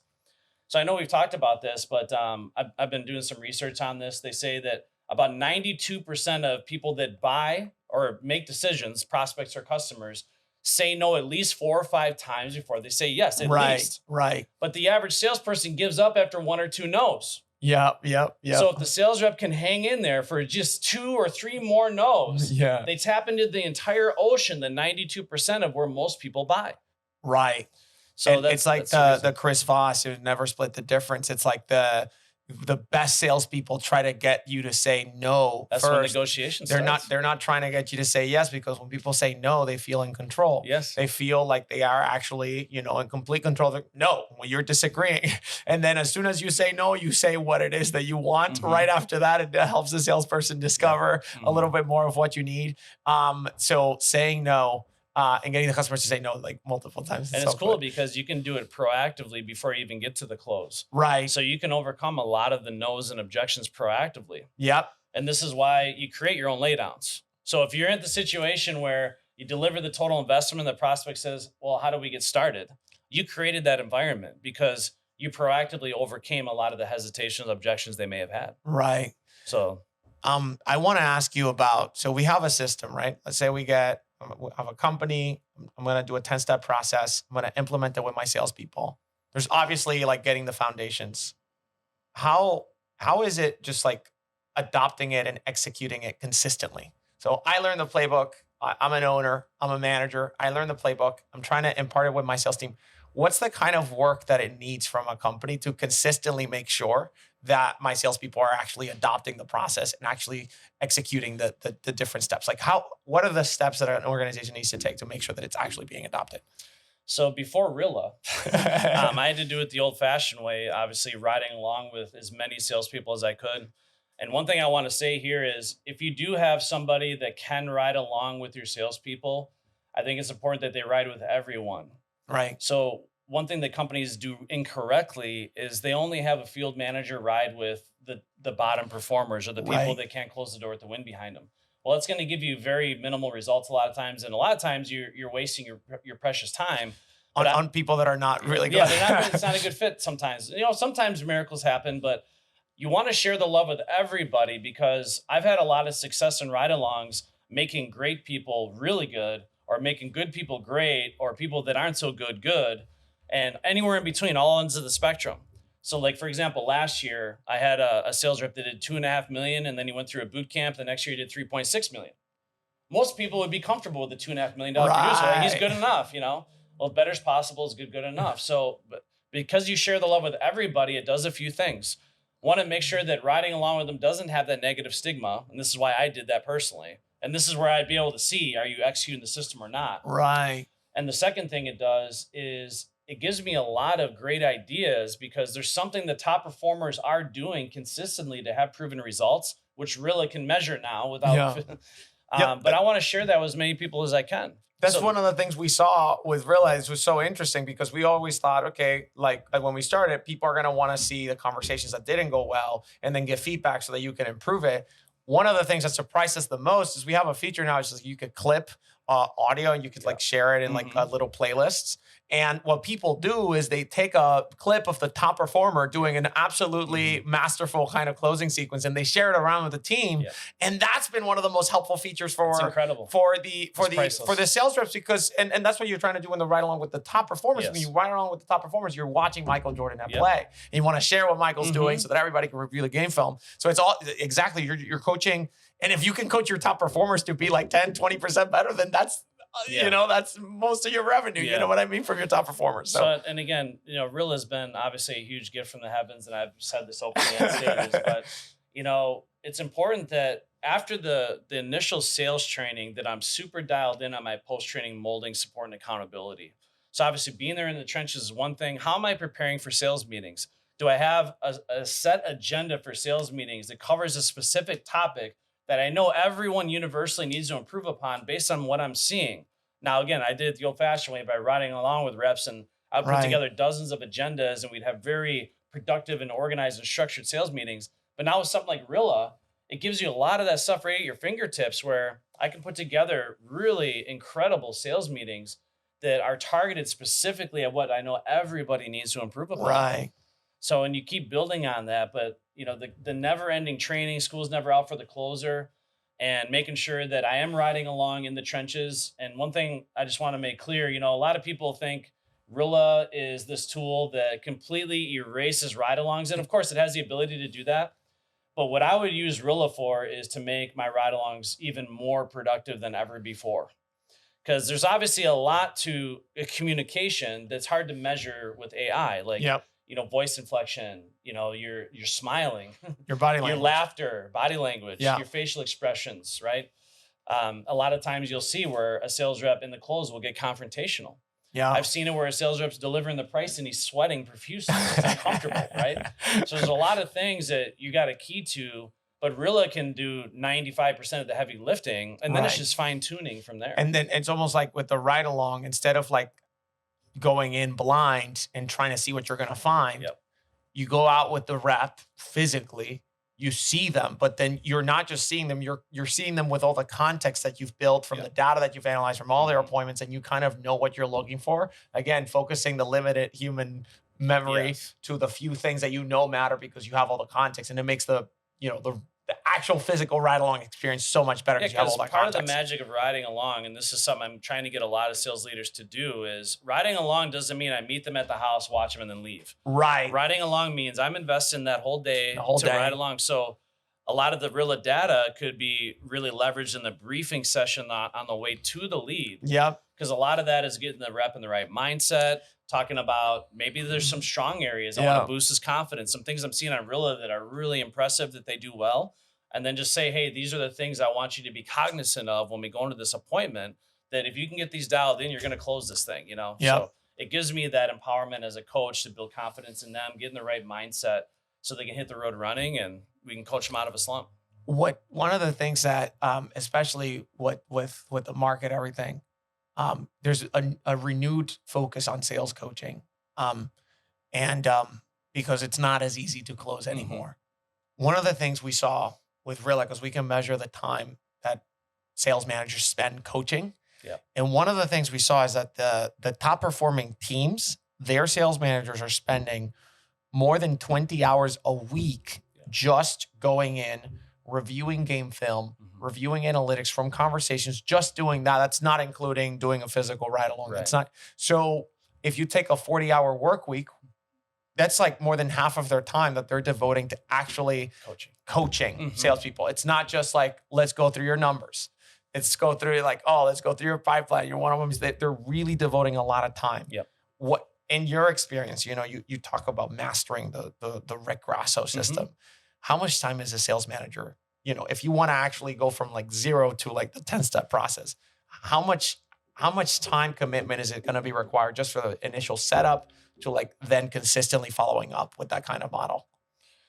Speaker 2: So I know we've talked about this, but I've been doing some research on this. They say that about 92% of people that buy or make decisions, prospects or customers, say no at least 4 or 5 times before they say yes, at least.
Speaker 1: Right.
Speaker 2: But the average salesperson gives up after 1 or 2 no's.
Speaker 1: Yep.
Speaker 2: So if the sales rep can hang in there for just 2 or 3 more no's, they tap into the entire ocean, the 92% of where most people buy.
Speaker 1: Right. So it's like the Chris Voss who never split the difference. It's like the best salespeople try to get you to say no.
Speaker 2: That's
Speaker 1: first.
Speaker 2: When negotiations starts.
Speaker 1: They're not trying to get you to say yes, because when people say no, they feel in control.
Speaker 2: Yes.
Speaker 1: They feel like they are actually, in complete control. No, well, you're disagreeing. And then as soon as you say no, you say what it is that you want. Right after that, it helps the salesperson discover a little bit more of what you need. So saying no, and getting the customers to say no like multiple times.
Speaker 2: And it's cool because you can do it proactively before you even get to the close.
Speaker 1: Right.
Speaker 2: So you can overcome a lot of the no's and objections proactively.
Speaker 1: Yep.
Speaker 2: And this is why you create your own laydowns. So if you're in the situation where you deliver the total investment, the prospect says, well, how do we get started? You created that environment because you proactively overcame a lot of the hesitations, objections they may have had.
Speaker 1: Right.
Speaker 2: So
Speaker 1: I want to ask you about, so we have a system, right? Let's say we have a company. I'm going to do a 10-step process. I'm going to implement it with my salespeople. There's obviously like getting the foundations. How is it just like adopting it and executing it consistently? So I learned the playbook. I'm an owner. I'm a manager. I learned the playbook. I'm trying to impart it with my sales team. What's the kind of work that it needs from a company to consistently make sure that my salespeople are actually adopting the process and actually executing the different steps? Like what are the steps that an organization needs to take to make sure that it's actually being adopted?
Speaker 2: So before Rilla, I had to do it the old-fashioned way, obviously riding along with as many salespeople as I could. And one thing I want to say here is if you do have somebody that can ride along with your salespeople, I think it's important that they ride with everyone.
Speaker 1: Right.
Speaker 2: So one thing that companies do incorrectly is they only have a field manager ride with the bottom performers or the people that can't close the door with the wind behind them. Well, it's going to give you very minimal results a lot of times. And a lot of times you're wasting your precious time.
Speaker 1: On people that are not really good.
Speaker 2: Yeah, it's not a good fit sometimes. Sometimes miracles happen, but you want to share the love with everybody because I've had a lot of success in ride-alongs making great people really good or making good people great or people that aren't so good, and anywhere in between, all ends of the spectrum. So like, for example, last year I had a sales rep that did $2.5 million and then he went through a boot camp. The next year he did $3.6 million. Most people would be comfortable with the $2.5 million producer. Like, he's good enough, Well, better's possible is good enough. So but because you share the love with everybody, it does a few things. One, to make sure that riding along with them doesn't have that negative stigma. And this is why I did that personally. And this is where I'd be able to see, are you executing the system or not?
Speaker 1: Right.
Speaker 2: And the second thing it does is it gives me a lot of great ideas because there's something the top performers are doing consistently to have proven results, which Rilla can measure now without. But I want to share that with as many people as I can.
Speaker 1: That's one of the things we saw with Rilla. It was so interesting because we always thought, okay, like when we started, people are going to want to see the conversations that didn't go well and then give feedback so that you can improve it. One of the things that surprised us the most is we have a feature now. It's just you could clip audio and you could like share it in like little playlists. And what people do is they take a clip of the top performer doing an absolutely masterful kind of closing sequence and they share it around with the team. Yeah. And that's been one of the most helpful features for the sales reps because and that's what you're trying to do in the ride along with the top performers. When you ride along with the top performers, you're watching Michael Jordan at play. And you want to share what Michael's doing so that everybody can review the game film. So it's all exactly you're coaching. And if you can coach your top performers to be like 10, 20% better, then that's that's most of your revenue. You know what I mean? From your top performers.
Speaker 2: So and again, Rilla's been obviously a huge gift from the heavens, and I've said this openly on stages, but it's important that after the initial sales training that I'm super dialed in on my post-training molding, support, and accountability. So obviously being there in the trenches is one thing. How am I preparing for sales meetings? Do I have a set agenda for sales meetings that covers a specific topic that I know everyone universally needs to improve upon based on what I'm seeing? Now, again, I did it the old-fashioned way by riding along with reps, and I would put together dozens of agendas, and we'd have very productive and organized and structured sales meetings. But now with something like Rilla, it gives you a lot of that stuff right at your fingertips, where I can put together really incredible sales meetings that are targeted specifically at what I know everybody needs to improve upon.
Speaker 1: Right.
Speaker 2: So, and you keep building on that, but you know, the never ending training, school's never out for the closer, and making sure that I am riding along in the trenches. And one thing I just want to make clear, you know, a lot of people think Rilla is this tool that completely erases ride-alongs. And of course it has the ability to do that. But what I would use Rilla for is to make my ride-alongs even more productive than ever before. Because there's obviously a lot to communication that's hard to measure with AI. Like, you know, voice inflection, you know, you're smiling,
Speaker 1: your body language,
Speaker 2: your laughter, body language, your facial expressions, right? A lot of times you'll see where a sales rep in the close will get confrontational. Yeah, I've seen it where a sales rep's delivering the price and he's sweating profusely. It's uncomfortable, right? So there's a lot of things that you got to key to, but Rilla can do 95% of the heavy lifting, and then it's just fine tuning from there.
Speaker 1: And then it's almost like with the ride along, instead of like going in blind and trying to see what you're going to find, you go out with the rep physically, you see them, but then you're not just seeing them, you're seeing them with all the context that you've built from the data that you've analyzed from all their appointments, and you kind of know what you're looking for. Again, focusing the limited human memory to the few things that you know matter because you have all the context, and it makes the, you know, the actual physical ride along experience so much better because you have all that
Speaker 2: part
Speaker 1: context.
Speaker 2: Of the magic of riding along, and this is something I'm trying to get a lot of sales leaders to do, is riding along doesn't mean I meet them at the house, watch them, and then leave. Right. Riding along means I'm investing that whole day to ride along. So a lot of the Rilla data could be really leveraged in the briefing session on the way to the lead. Yep. Because a lot of that is getting the rep in the right mindset, talking about maybe there's some strong areas. I want to boost his confidence. Some things I'm seeing on Rilla that are really impressive that they do well. And then just say, hey, these are the things I want you to be cognizant of when we go into this appointment, that if you can get these dialed in, you're going to close this thing, you know? So it gives me that empowerment as a coach to build confidence in them, get in the right mindset so they can hit the road running and we can coach them out of a slump.
Speaker 1: One of the things that, especially with the market, everything, there's a renewed focus on sales coaching. Because it's not as easy to close anymore. One of the things we saw with Rilla, because we can measure the time that sales managers spend coaching. Yeah. And one of the things we saw is that the top performing teams, their sales managers are spending more than 20 hours a week just going in, reviewing game film, reviewing analytics from conversations, just doing that. That's not including doing a physical ride along. Right. That's not. So if you take a 40-hour work week, that's like more than half of their time that they're devoting to actually coaching salespeople. It's not just like, let's go through your numbers. Let's go through let's go through your pipeline. You're one of them. They're really devoting a lot of time. Yep. What in your experience, you know, you talk about mastering the Rick Grosso system. How much time is a sales manager? You know, if you want to actually go from like 0 to like the 10-step process, how much time commitment is it going to be required just for the initial setup to like then consistently following up with that kind of model?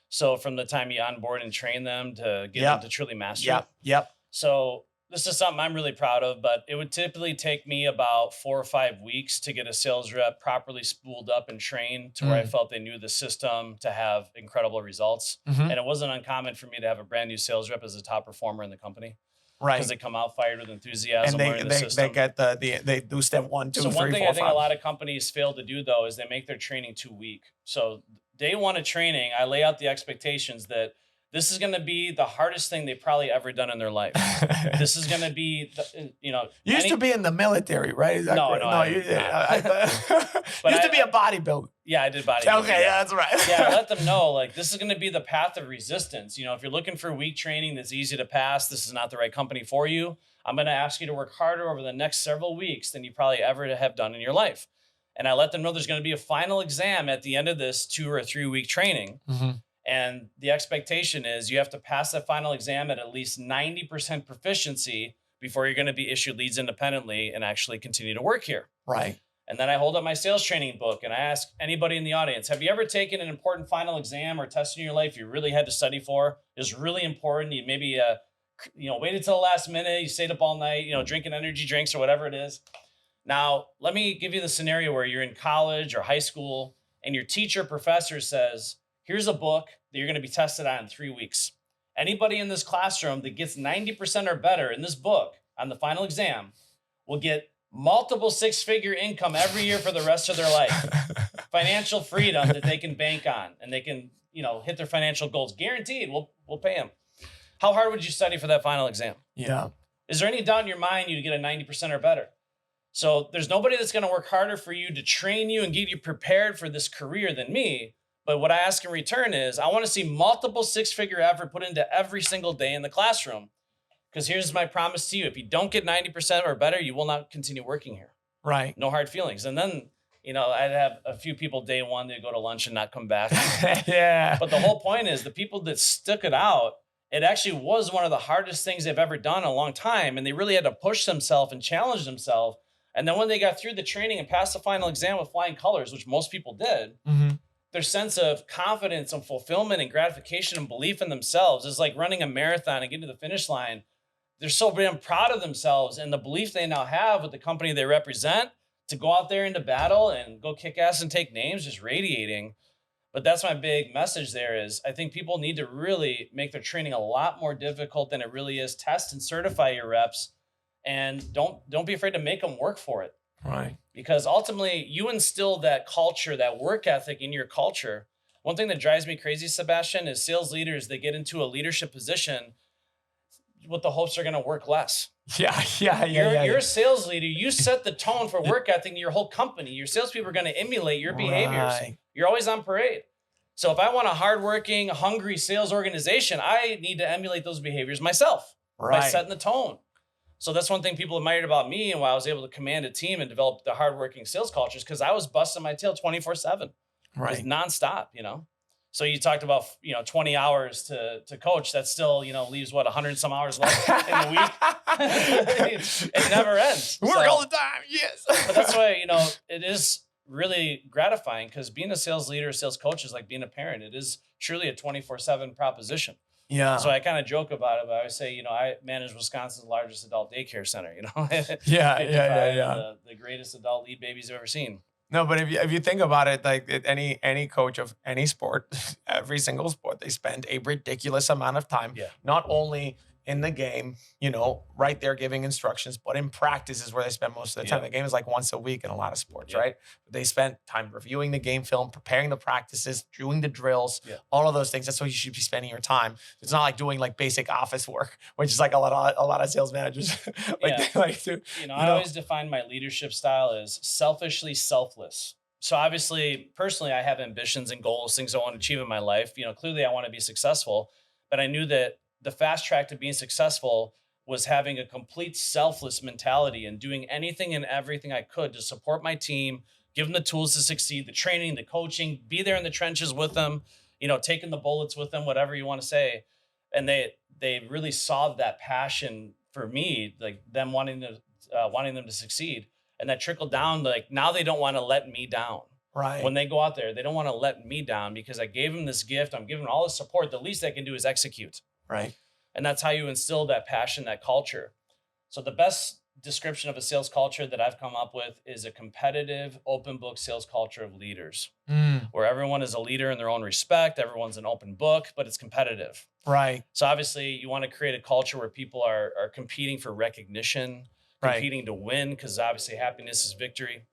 Speaker 2: So from the time you onboard and train them to get them to truly master it.
Speaker 1: Yep.
Speaker 2: So this is something I'm really proud of, but it would typically take me about 4 or 5 weeks to get a sales rep properly spooled up and trained to where I felt they knew the system to have incredible results. And it wasn't uncommon for me to have a brand new sales rep as a top performer in the company. Right. Because they come out fired with enthusiasm. And
Speaker 1: they get they do step 1, 2, 3, 4, 5. So one thing I think a lot of companies fail to do though is they make their training too weak. So day 1 of training, I lay out the expectations that this is going to be the hardest thing they've probably ever done in their life. This is going to be, you know. You used to be in the military, right? Is that
Speaker 2: no, you
Speaker 1: did. You used to be a bodybuilder.
Speaker 2: Yeah, I did bodybuilding.
Speaker 1: Okay, yeah, that's right.
Speaker 2: Yeah, let them know, like, this is going to be the path of resistance. You know, if you're looking for weak training that's easy to pass, this is not the right company for you. I'm going to ask you to work harder over the next several weeks than you probably ever have done in your life. And I let them know there's going to be a final exam at the end of this 2 or 3 week training. And the expectation is you have to pass that final exam at least 90% proficiency before you're going to be issued leads independently and actually continue to work here. Right. And then I hold up my sales training book and I ask anybody in the audience, have you ever taken an important final exam or test in your life you really had to study for? It's really important. You maybe, waited till the last minute. You stayed up all night, drinking energy drinks or whatever it is. Now, let me give you the scenario where you're in college or high school and your teacher or professor says, here's a book that you're going to be tested on in 3 weeks. Anybody in this classroom that gets 90% or better in this book on the final exam will get multiple six-figure income every year for the rest of their life. Financial freedom that they can bank on and they can, hit their financial goals. Guaranteed, we'll pay them. How hard would you study for that final exam?
Speaker 1: Yeah.
Speaker 2: Is there any doubt in your mind you'd get a 90% or better? So there's nobody that's going to work harder for you to train you and get you prepared for this career than me. But what I ask in return is I want to see multiple six-figure effort put into every single day in the classroom. Because here's my promise to you. If you don't get 90% or better, you will not continue working here.
Speaker 1: Right.
Speaker 2: No hard feelings. And then, I'd have a few people day one, they'd go to lunch and not come back.
Speaker 1: Yeah.
Speaker 2: But the whole point is the people that stuck it out, it actually was one of the hardest things they've ever done in a long time. And they really had to push themselves and challenge themselves. And then when they got through the training and passed the final exam with flying colors, which most people did, their sense of confidence and fulfillment and gratification and belief in themselves is like running a marathon and getting to the finish line. They're so damn proud of themselves and the belief they now have with the company they represent to go out there into battle and go kick ass and take names, just radiating. But that's my big message there is I think people need to really make their training a lot more difficult than it really is. Test and certify your reps and don't be afraid to make them work for it.
Speaker 1: Right.
Speaker 2: Because ultimately you instill that culture, that work ethic in your culture. One thing that drives me crazy, Sebastian, is sales leaders that get into a leadership position with the hopes they're going to work less. You're a sales leader. You set the tone for work ethic in your whole company. Your salespeople are going to emulate your behaviors.
Speaker 1: Right.
Speaker 2: You're always on parade. So if I want a hardworking, hungry sales organization, I need to emulate those behaviors myself by setting the tone. So that's one thing people admired about me and why I was able to command a team and develop the hardworking sales cultures because I was busting my tail 24/7. Right. Just nonstop, So you talked about, 20 hours to coach. That still, leaves 100 and some hours left in a week. It never ends.
Speaker 1: Work all the time. Yes.
Speaker 2: But that's why, it is really gratifying because being a sales leader, sales coach is like being a parent. It is truly a 24/7 proposition.
Speaker 1: Yeah.
Speaker 2: So I kind of joke about it, but I always say, I manage Wisconsin's largest adult daycare center,
Speaker 1: Yeah.
Speaker 2: The greatest adult lead babies you've ever seen.
Speaker 1: No, but if you think about it, like any coach of any sport, every single sport, they spend a ridiculous amount of time, not only in the game, right there giving instructions, but in practice is where they spend most of the time. The game is like once a week in a lot of sports, right? But they spend time reviewing the game film, preparing the practices, doing the drills, all of those things. That's what you should be spending your time. It's not like doing like basic office work, which is like a lot of sales managers like do.
Speaker 2: I always define my leadership style as selfishly selfless. So obviously, personally, I have ambitions and goals, things I want to achieve in my life. Clearly I want to be successful, but I knew that the fast track to being successful was having a complete selfless mentality and doing anything and everything I could to support my team, give them the tools to succeed, the training, the coaching, be there in the trenches with them, taking the bullets with them, whatever you want to say. And they really saw that passion for me, like them wanting them to succeed. And that trickled down, like now they don't want to let me down.
Speaker 1: Right.
Speaker 2: When they go out there, they don't want to let me down because I gave them this gift. I'm giving them all the support. The least I can do is execute.
Speaker 1: Right.
Speaker 2: And that's how you instill that passion, that culture. So the best description of a sales culture that I've come up with is a competitive, open book sales culture of leaders, where everyone is a leader in their own respect. Everyone's an open book, but it's competitive.
Speaker 1: Right.
Speaker 2: So obviously you want to create a culture where people are competing for recognition, competing to win, because obviously happiness is victory.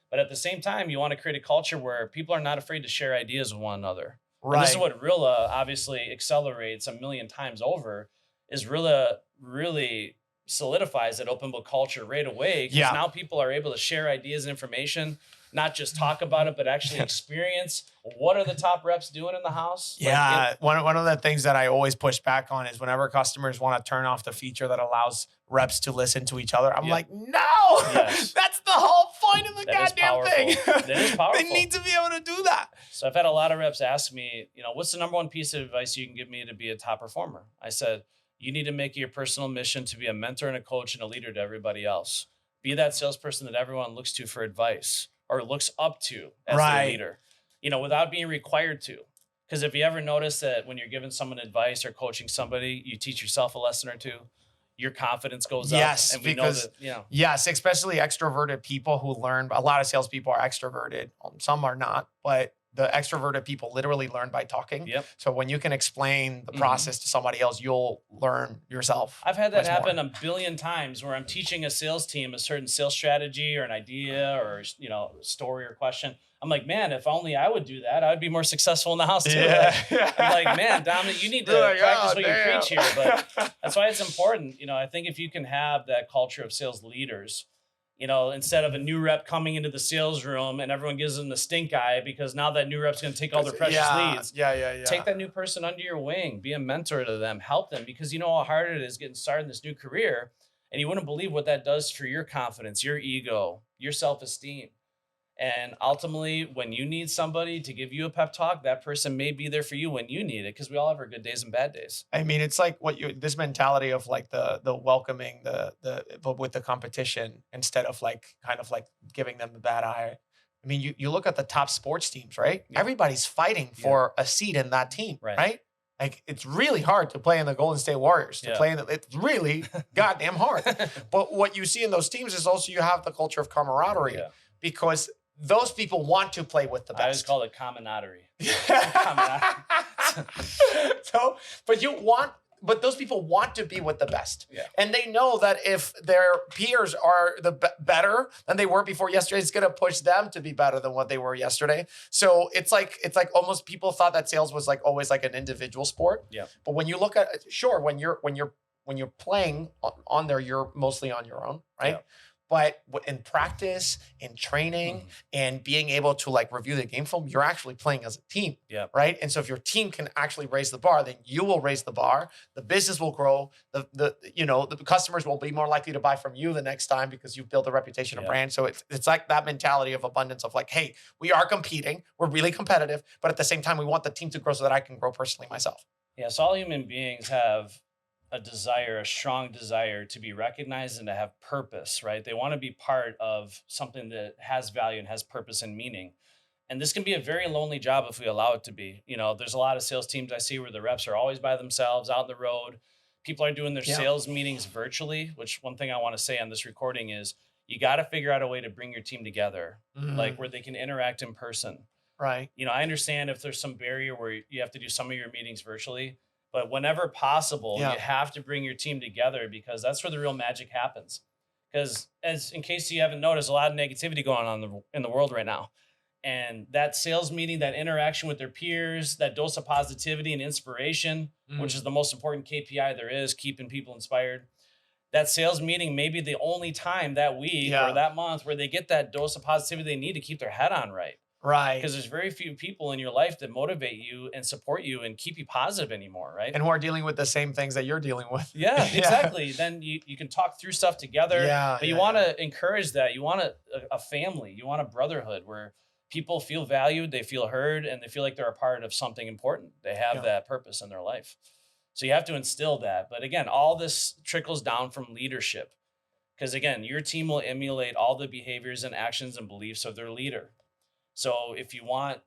Speaker 2: But at the same time, you want to create a culture where people are not afraid to share ideas with one another. Right. And this is what Rilla obviously accelerates a million times over, is Rilla really solidifies that open book culture right away. Because now people are able to share ideas and information, not just talk about it, but actually experience what are the top reps doing in the house.
Speaker 1: Yeah. One of the things that I always push back on is whenever customers want to turn off the feature that allows reps to listen to each other, I'm like, no, that's the whole point of the goddamn thing.
Speaker 2: That is powerful.
Speaker 1: They need to be able to do that.
Speaker 2: So I've had a lot of reps ask me, what's the number one piece of advice you can give me to be a top performer? I said, you need to make it your personal mission to be a mentor and a coach and a leader to everybody else. Be that salesperson that everyone looks to for advice or looks up to as
Speaker 1: Right.
Speaker 2: their leader, without being required to. Because if you ever notice that when you're giving someone advice or coaching somebody, you teach yourself a lesson or two, your confidence goes
Speaker 1: Yes,
Speaker 2: up. And we
Speaker 1: because
Speaker 2: know that,
Speaker 1: yes, especially extroverted people who learn. A lot of salespeople are extroverted. Some are not, but the extroverted people literally learn by talking.
Speaker 2: Yep.
Speaker 1: So when you can explain the process to somebody else, you'll learn yourself.
Speaker 2: I've had that
Speaker 1: much
Speaker 2: happen
Speaker 1: more.
Speaker 2: a billion times where I'm teaching a sales team a certain sales strategy or an idea or story or question. I'm like, man, if only I would do that, I would be more successful in the house too.
Speaker 1: Yeah.
Speaker 2: I'm like, man, Dominic, you need to
Speaker 1: You're like,
Speaker 2: practice
Speaker 1: "Oh,
Speaker 2: what
Speaker 1: damn."
Speaker 2: you preach here. But that's why it's important. I think if you can have that culture of sales leaders, instead of a new rep coming into the sales room and everyone gives them the stink eye because now that new rep's going to take all their precious leads.
Speaker 1: Yeah.
Speaker 2: Take that new person under your wing, be a mentor to them, help them, because you know how hard it is getting started in this new career. And you wouldn't believe what that does for your confidence, your ego, your self-esteem. And ultimately, when you need somebody to give you a pep talk, that person may be there for you when you need it, because we all have our good days and bad days.
Speaker 1: I mean, it's like this mentality of like the welcoming but with the competition instead of like kind of like giving them the bad eye. I mean, you look at the top sports teams, right?
Speaker 2: Yeah.
Speaker 1: Everybody's fighting for a seat in that team,
Speaker 2: Right.
Speaker 1: right? Like it's really hard to play in the Golden State Warriors. It's really goddamn hard. But what you see in those teams is also you have the culture of camaraderie because those people want to play with the best.
Speaker 2: I always call it camaraderie.
Speaker 1: But those people want to be with the best.
Speaker 2: Yeah.
Speaker 1: And they know that if their peers are better than they were before yesterday, it's going to push them to be better than what they were yesterday. So it's like almost people thought that sales was like always like an individual sport.
Speaker 2: Yeah.
Speaker 1: But when you look at when you're playing on there, you're mostly on your own, right?
Speaker 2: Yeah.
Speaker 1: But in practice, in training, and being able to like review the game film, you're actually playing as a team, right? And so if your team can actually raise the bar, then you will raise the bar. The business will grow. The customers will be more likely to buy from you the next time because you've built a reputation and brand. So it's like that mentality of abundance of like, hey, we are competing, we're really competitive, but at the same time, we want the team to grow so that I can grow personally myself.
Speaker 2: Yeah. So all human beings have a strong desire to be recognized and to have purpose, right? They want to be part of something that has value and has purpose and meaning. And this can be a very lonely job if we allow it to be. There's a lot of sales teams I see where the reps are always by themselves out on the road. People are doing their sales meetings virtually, which one thing I want to say on this recording is you got to figure out a way to bring your team together, like where they can interact in person.
Speaker 1: Right.
Speaker 2: I understand if there's some barrier where you have to do some of your meetings virtually, but whenever possible, you have to bring your team together because that's where the real magic happens. Because in case you haven't noticed, a lot of negativity going on in the world right now. And that sales meeting, that interaction with their peers, that dose of positivity and inspiration, which is the most important KPI there is, keeping people inspired. That sales meeting may be the only time that week or that month where they get that dose of positivity they need to keep their head on right.
Speaker 1: Right.
Speaker 2: Because there's very few people in your life that motivate you and support you and keep you positive anymore, right?
Speaker 1: And who are dealing with the same things that you're dealing with.
Speaker 2: Yeah, exactly. Then you can talk through stuff together. But you want to encourage that. You want a family. You want a brotherhood where people feel valued, they feel heard, and they feel like they're a part of something important. They have that purpose in their life. So you have to instill that. But again, all this trickles down from leadership. Because again, your team will emulate all the behaviors and actions and beliefs of their leader. So if you want,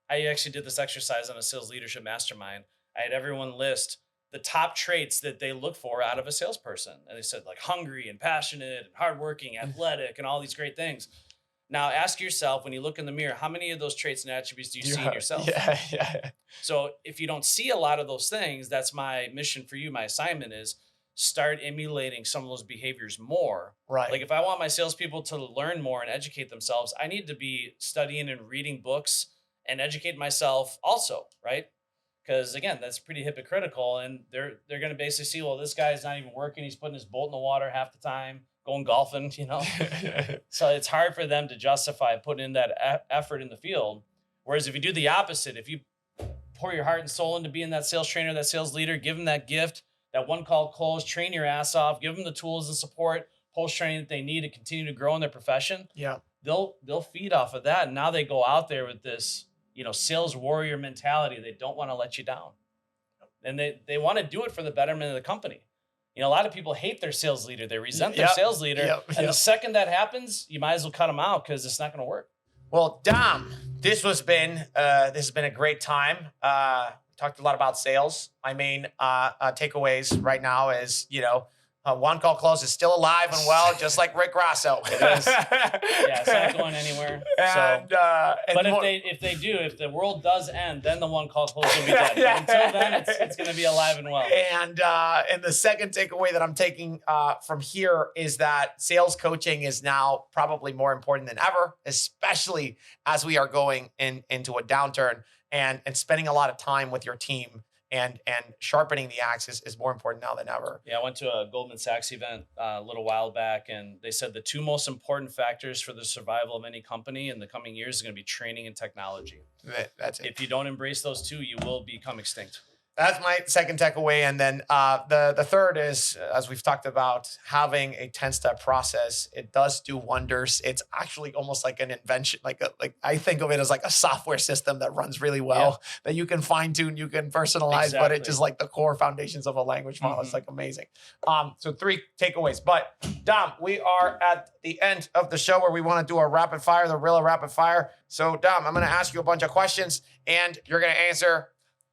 Speaker 2: I actually did this exercise on a sales leadership mastermind. I had everyone list the top traits that they look for out of a salesperson. And they said like hungry and passionate and hardworking, athletic, and all these great things. Now ask yourself, when you look in the mirror, how many of those traits and attributes do you see in yourself?
Speaker 1: Yeah.
Speaker 2: So if you don't see a lot of those things, that's my mission for you. My assignment is start emulating some of those behaviors more.
Speaker 1: Right.
Speaker 2: Like if I want my salespeople to learn more and educate themselves, I need to be studying and reading books and educate myself also, right? Because again, that's pretty hypocritical. And they're going to basically see, well, this guy's not even working. He's putting his boat in the water half the time, going golfing, So it's hard for them to justify putting in that effort in the field. Whereas if you do the opposite, if you pour your heart and soul into being that sales trainer, that sales leader, give them that gift, that one call close, train your ass off, give them the tools and support, post-training that they need to continue to grow in their profession.
Speaker 1: Yeah.
Speaker 2: They'll feed off of that. And now they go out there with this, sales warrior mentality. They don't want to let you down. And they want to do it for the betterment of the company. You know, a lot of people hate their sales leader. They resent their sales leader. And the second that happens, you might as well cut them out because it's not going to work.
Speaker 1: Well, Dom, this has been a great time. Talked a lot about sales. My main takeaways right now is, one call close is still alive and well, just like Rick Grosso.
Speaker 2: It is. Yeah, it's not going anywhere. But if the world does end, then the one call close will be dead. But until then, it's going to be alive and well.
Speaker 1: And the second takeaway that I'm taking from here is that sales coaching is now probably more important than ever, especially as we are going into a downturn, and spending a lot of time with your team. And sharpening the axe is more important now than ever.
Speaker 2: Yeah, I went to a Goldman Sachs event a little while back, and they said the two most important factors for the survival of any company in the coming years is going to be training and technology.
Speaker 1: That's it.
Speaker 2: If you don't embrace those two, you will become extinct.
Speaker 1: That's my second takeaway. And then the third is, as we've talked about, having a 10-step process. It does do wonders. It's actually almost like an invention. Like I think of it as like a software system that runs really well, that you can fine tune, you can personalize, but it's just like the core foundations of a language model. It's like amazing. So 3 takeaways. But Dom, we are at the end of the show where we want to do a rapid fire, the Rilla rapid fire. So Dom, I'm going to ask you a bunch of questions and you're going to answer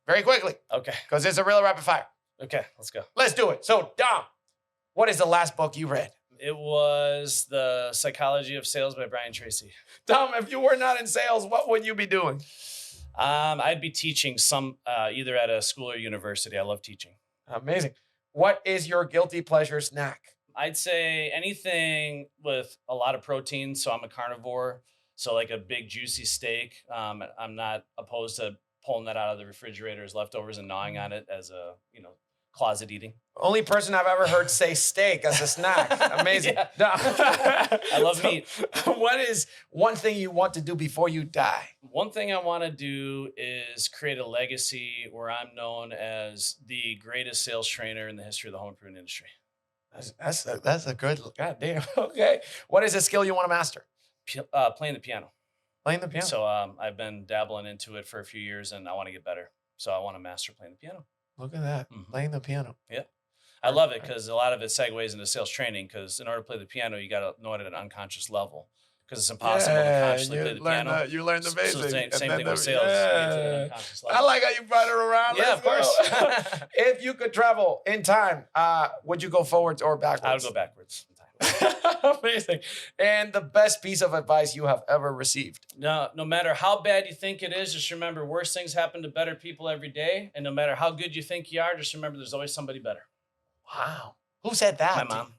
Speaker 1: very quickly.
Speaker 2: Okay.
Speaker 1: Because it's a real rapid fire.
Speaker 2: Okay, let's go.
Speaker 1: Let's do it. So, Dom, what is the last book you read?
Speaker 2: It was The Psychology of Sales by Brian Tracy.
Speaker 1: Dom, if you were not in sales, what would you be doing?
Speaker 2: I'd be teaching either at a school or university. I love teaching.
Speaker 1: Amazing. What is your guilty pleasure snack?
Speaker 2: I'd say anything with a lot of protein. So I'm a carnivore. So like a big juicy steak. I'm not opposed to pulling that out of the refrigerator as leftovers and gnawing on it as a, closet eating.
Speaker 1: Only person I've ever heard say steak as a snack. Amazing.
Speaker 2: I love meat.
Speaker 1: What is one thing you want to do before you die?
Speaker 2: One thing I want to do is create a legacy where I'm known as the greatest sales trainer in the history of the home improvement industry.
Speaker 1: That's a good, goddamn. Okay. What is a skill you want to master?
Speaker 2: Playing the piano.
Speaker 1: Playing the piano.
Speaker 2: So I've been dabbling into it for a few years, and I want to get better. So I want to master playing the piano.
Speaker 1: Look at that, playing the piano.
Speaker 2: Yeah, I love it because a lot of it segues into sales training. Because in order to play the piano, you got to know it at an unconscious level. Because it's impossible to consciously play the piano.
Speaker 1: You learn the basics.
Speaker 2: So same thing with sales. Yeah.
Speaker 1: I like how you brought it around.
Speaker 2: Yeah, of course.
Speaker 1: If you could travel in time, would you go forwards or backwards?
Speaker 2: I would go backwards.
Speaker 1: Amazing. And the best piece of advice you have ever received?
Speaker 2: No matter how bad you think it is, just remember worse things happen to better people every day. And no matter how good you think you are, just remember there's always somebody better.
Speaker 1: Wow. Who said that?
Speaker 2: My mom.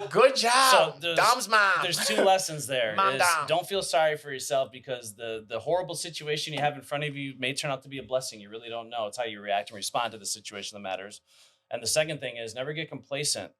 Speaker 1: Good job.
Speaker 2: So
Speaker 1: Dom's mom.
Speaker 2: There's 2 lessons there.
Speaker 1: Mom, Dom.
Speaker 2: Don't feel sorry for yourself because the horrible situation you have in front of you may turn out to be a blessing. You really don't know. It's how you react and respond to the situation that matters. And the second thing is never get complacent.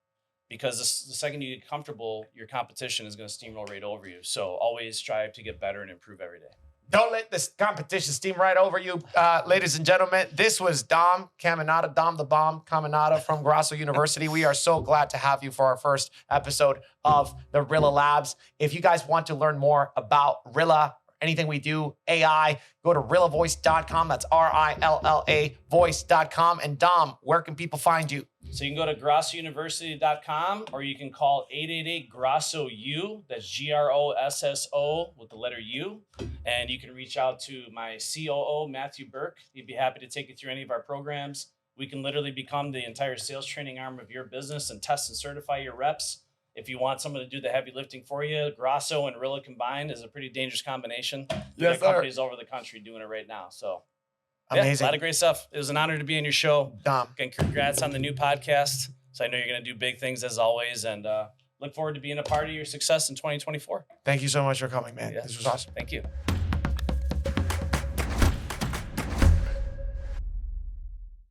Speaker 2: Because the second you get comfortable, your competition is going to steamroll right over you. So always strive to get better and improve every day.
Speaker 1: Don't let this competition steam right over you. Ladies and gentlemen, this was Dom Caminata, Dom the Bomb Caminata from Grosso University. We are so glad to have you for our first episode of the Rilla Labs. If you guys want to learn more about Rilla, anything we do, AI, go to rillavoice.com. That's RILLA voice.com. And Dom, where can people find you?
Speaker 2: So you can go to grossouniversity.com or you can call 888-GROSSO-U. That's GROSSO with the letter U. And you can reach out to my COO, Matthew Burke. He'd be happy to take you through any of our programs. We can literally become the entire sales training arm of your business and test and certify your reps. If you want someone to do the heavy lifting for you, Grosso and Rilla combined is a pretty dangerous combination.
Speaker 1: Yes,
Speaker 2: sir. Companies over the country doing it right now. So
Speaker 1: amazing.
Speaker 2: A lot of great stuff. It was an honor to be on your show.
Speaker 1: Dom.
Speaker 2: Again, congrats on the new podcast. So I know you're going to do big things as always, and look forward to being a part of your success in 2024.
Speaker 1: Thank you so much for coming, man.
Speaker 2: Yeah.
Speaker 1: This was awesome.
Speaker 2: Thank you.